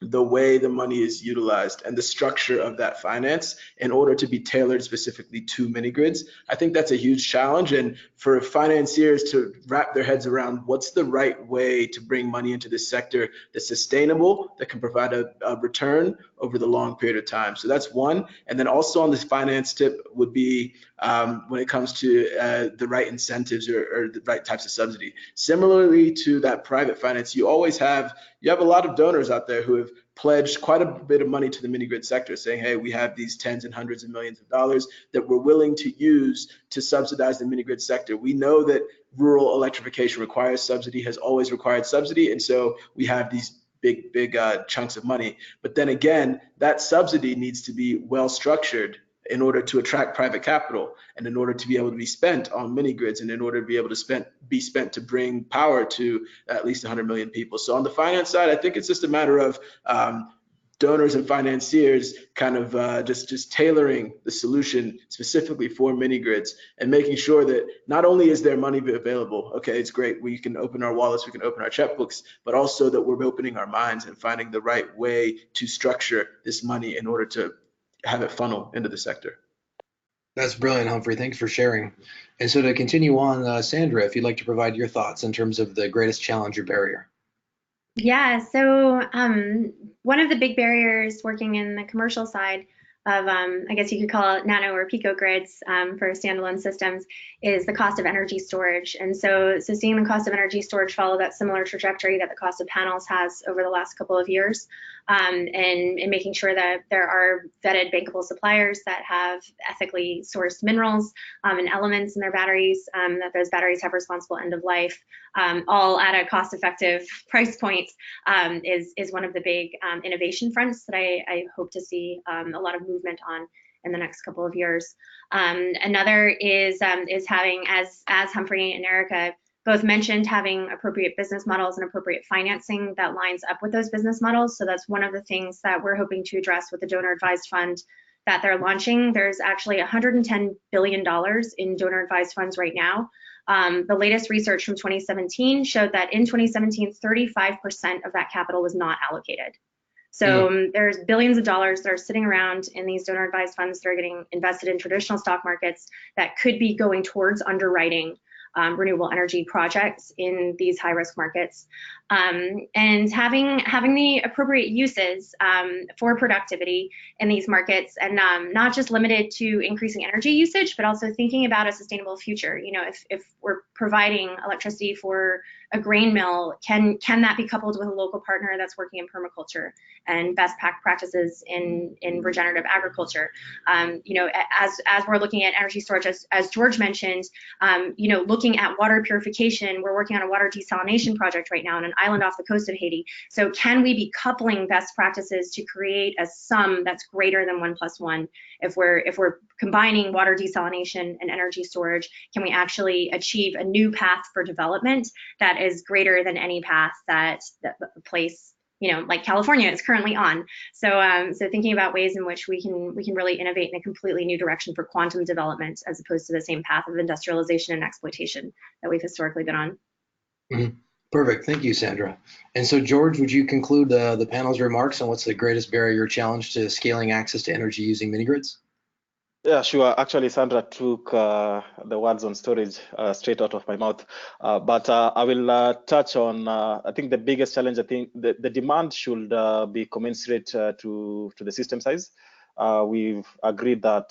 the way the money is utilized and the structure of that finance in order to be tailored specifically to Minigrids. I think that's a huge challenge, and for financiers to wrap their heads around what's the right way to bring money into this sector that's sustainable, that can provide a return over the long period of time. So that's one. And then also on this finance tip would be when it comes to the right incentives or the right types of subsidy. Similarly to that private finance, you have a lot of donors out there who have pledged quite a bit of money to the mini grid sector, saying, hey, we have these tens and hundreds of millions of dollars that we're willing to use to subsidize the mini grid sector. We know that rural electrification requires subsidy, has always required subsidy, and so we have these big chunks of money. But then again, that subsidy needs to be well structured in order to attract private capital, and in order to be able to be spent on mini grids, and in order to be able to be spent to bring power to at least 100 million people. So on the finance side, I think it's just a matter of donors and financiers kind of just tailoring the solution specifically for mini grids, and making sure that not only is there money available, okay, it's great, we can open our wallets, we can open our checkbooks, but also that we're opening our minds and finding the right way to structure this money in order to have it funnel into the sector. That's brilliant, Humphrey. Thanks for sharing. And so to continue on, Sandra, if you'd like to provide your thoughts in terms of the greatest challenge or barrier. Yeah, so one of the big barriers working in the commercial side of, I guess you could call it nano or picogrids for standalone systems, is the cost of energy storage. And so seeing the cost of energy storage follow that similar trajectory that the cost of panels has over the last couple of years, and making sure that there are vetted bankable suppliers that have ethically sourced minerals and elements in their batteries, that those batteries have responsible end of life, all at a cost-effective price point, is one of the big innovation fronts that I hope to see a lot of movement on in the next couple of years. Another is having, as Humphrey and Erica both mentioned, having appropriate business models and appropriate financing that lines up with those business models. So that's one of the things that we're hoping to address with the donor advised fund that they're launching. There's actually $110 billion in donor advised funds right now. The latest research from 2017 showed that in 2017, 35% of that capital was not allocated. So there's billions of dollars that are sitting around in these donor advised funds that are getting invested in traditional stock markets that could be going towards underwriting renewable energy projects in these high-risk markets, and having the appropriate uses for productivity in these markets, and not just limited to increasing energy usage, but also thinking about a sustainable future. You know, if we're providing electricity for a grain mill, can that be coupled with a local partner that's working in permaculture and best practices in regenerative agriculture? You know, as we're looking at energy storage, as George mentioned, you know, looking at water purification, we're working on a water desalination project right now on an island off the coast of Haiti. So can we be coupling best practices to create a sum that's greater than 1 + 1? If we're combining water desalination and energy storage, can we actually achieve a new path for development that is greater than any path that the place, you know, like California is currently on? So thinking about ways in which we can really innovate in a completely new direction for quantum development, as opposed to the same path of industrialization and exploitation that we've historically been on. Mm-hmm. Perfect. Thank you, Sandra. And so, George, would you conclude the panel's remarks on what's the greatest barrier or challenge to scaling access to energy using mini-grids? Yeah, sure. Actually, Sandra took the words on storage straight out of my mouth. But I will touch on, I think the biggest challenge, I think the demand should be commensurate to the system size. We've agreed that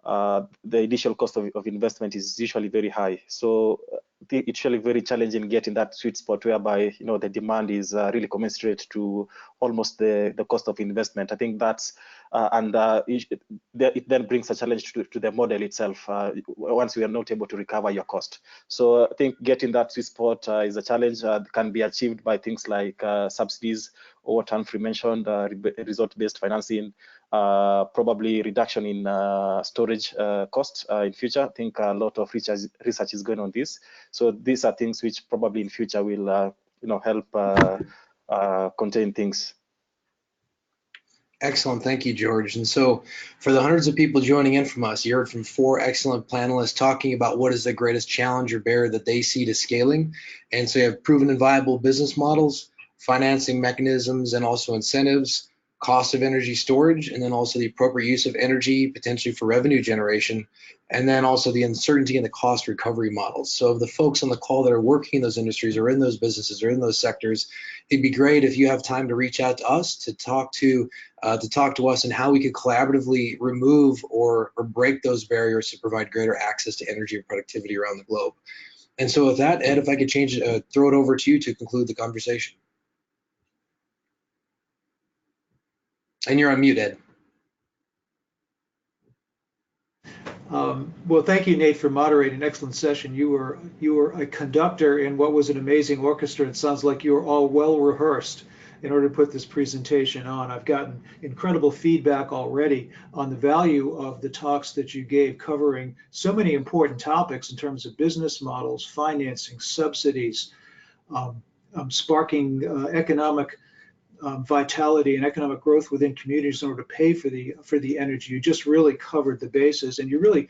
the initial cost of investment is usually very high. So it's usually very challenging getting that sweet spot whereby, you know, the demand is really commensurate to almost the cost of investment. I think that's it then brings a challenge to the model itself once we are not able to recover your cost. So I think getting that sweet spot is a challenge that can be achieved by things like subsidies, or what Humphrey mentioned, resort-based financing, probably reduction in storage costs in future. I think a lot of research is going on this. So these are things which probably in future will help contain things. Excellent, thank you, George. And so for the hundreds of people joining in from us, you heard from 4 excellent panelists talking about what is the greatest challenge or barrier that they see to scaling. And so you have proven and viable business models, financing mechanisms, and also incentives, cost of energy storage, and then also the appropriate use of energy, potentially for revenue generation, and then also the uncertainty and the cost recovery models. So of the folks on the call that are working in those industries or in those businesses or in those sectors, it'd be great if you have time to reach out to us to talk to us and how we could collaboratively remove or break those barriers to provide greater access to energy and productivity around the globe. And so with that, Ed, if I could throw it over to you to conclude the conversation. And you're on mute, Ed. Well, thank you, Nate, for moderating an excellent session. You were a conductor in what was an amazing orchestra. It sounds like you were all well rehearsed in order to put this presentation on. I've gotten incredible feedback already on the value of the talks that you gave, covering so many important topics in terms of business models, financing, subsidies, sparking economic vitality and economic growth within communities in order to pay for the energy. You just really covered the bases, and you really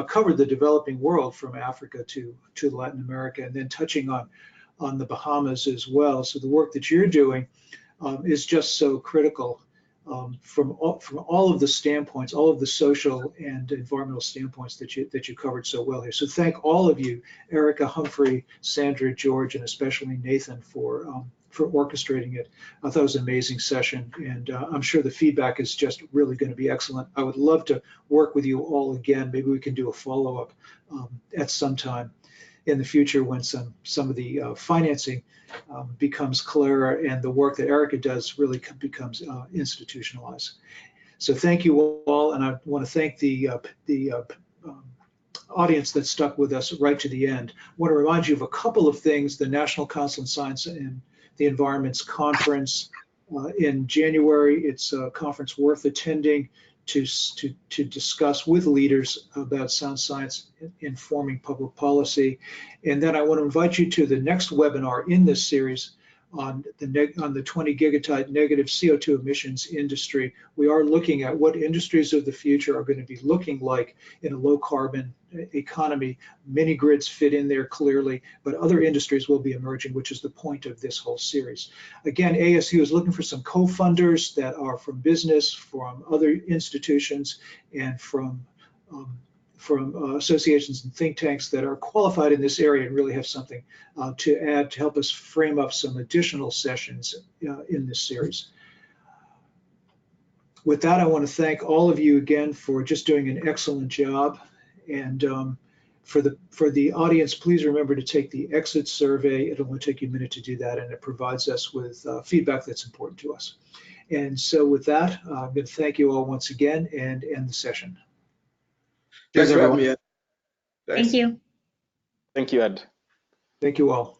covered the developing world from Africa to Latin America, and then touching on the Bahamas as well. So the work that you're doing is just so critical from all of the standpoints, all of the social and environmental standpoints that you covered so well here. So thank all of you, Erica, Humphrey, Sandra, George, and especially Nathan for orchestrating it. I thought it was an amazing session, and I'm sure the feedback is just really going to be excellent. I would love to work with you all again. Maybe we can do a follow-up at some time in the future when some of the financing becomes clearer and the work that Erica does really becomes institutionalized. So thank you all, and I want to thank the audience that stuck with us right to the end. I want to remind you of a couple of things. The National Council on Science and the Environment's conference in January. It's a conference worth attending to discuss with leaders about sound science informing public policy. And then I want to invite you to the next webinar in this series on the 20 gigaton negative CO2 emissions industry. We are looking at what industries of the future are going to be looking like in a low carbon economy. Minigrids fit in there clearly, but other industries will be emerging, which is the point of this whole series. Again, ASU is looking for some co-funders that are from business, from other institutions, and from associations and think tanks that are qualified in this area and really have something to add to help us frame up some additional sessions in this series. With that, I want to thank all of you again for just doing an excellent job. And for the audience, please remember to take the exit survey. It'll only take you a minute to do that, and it provides us with feedback that's important to us. And so with that, I'm going to thank you all once again and end the session. Thanks for having me, Ed. Thank you. Thank you, Ed. Thank you all.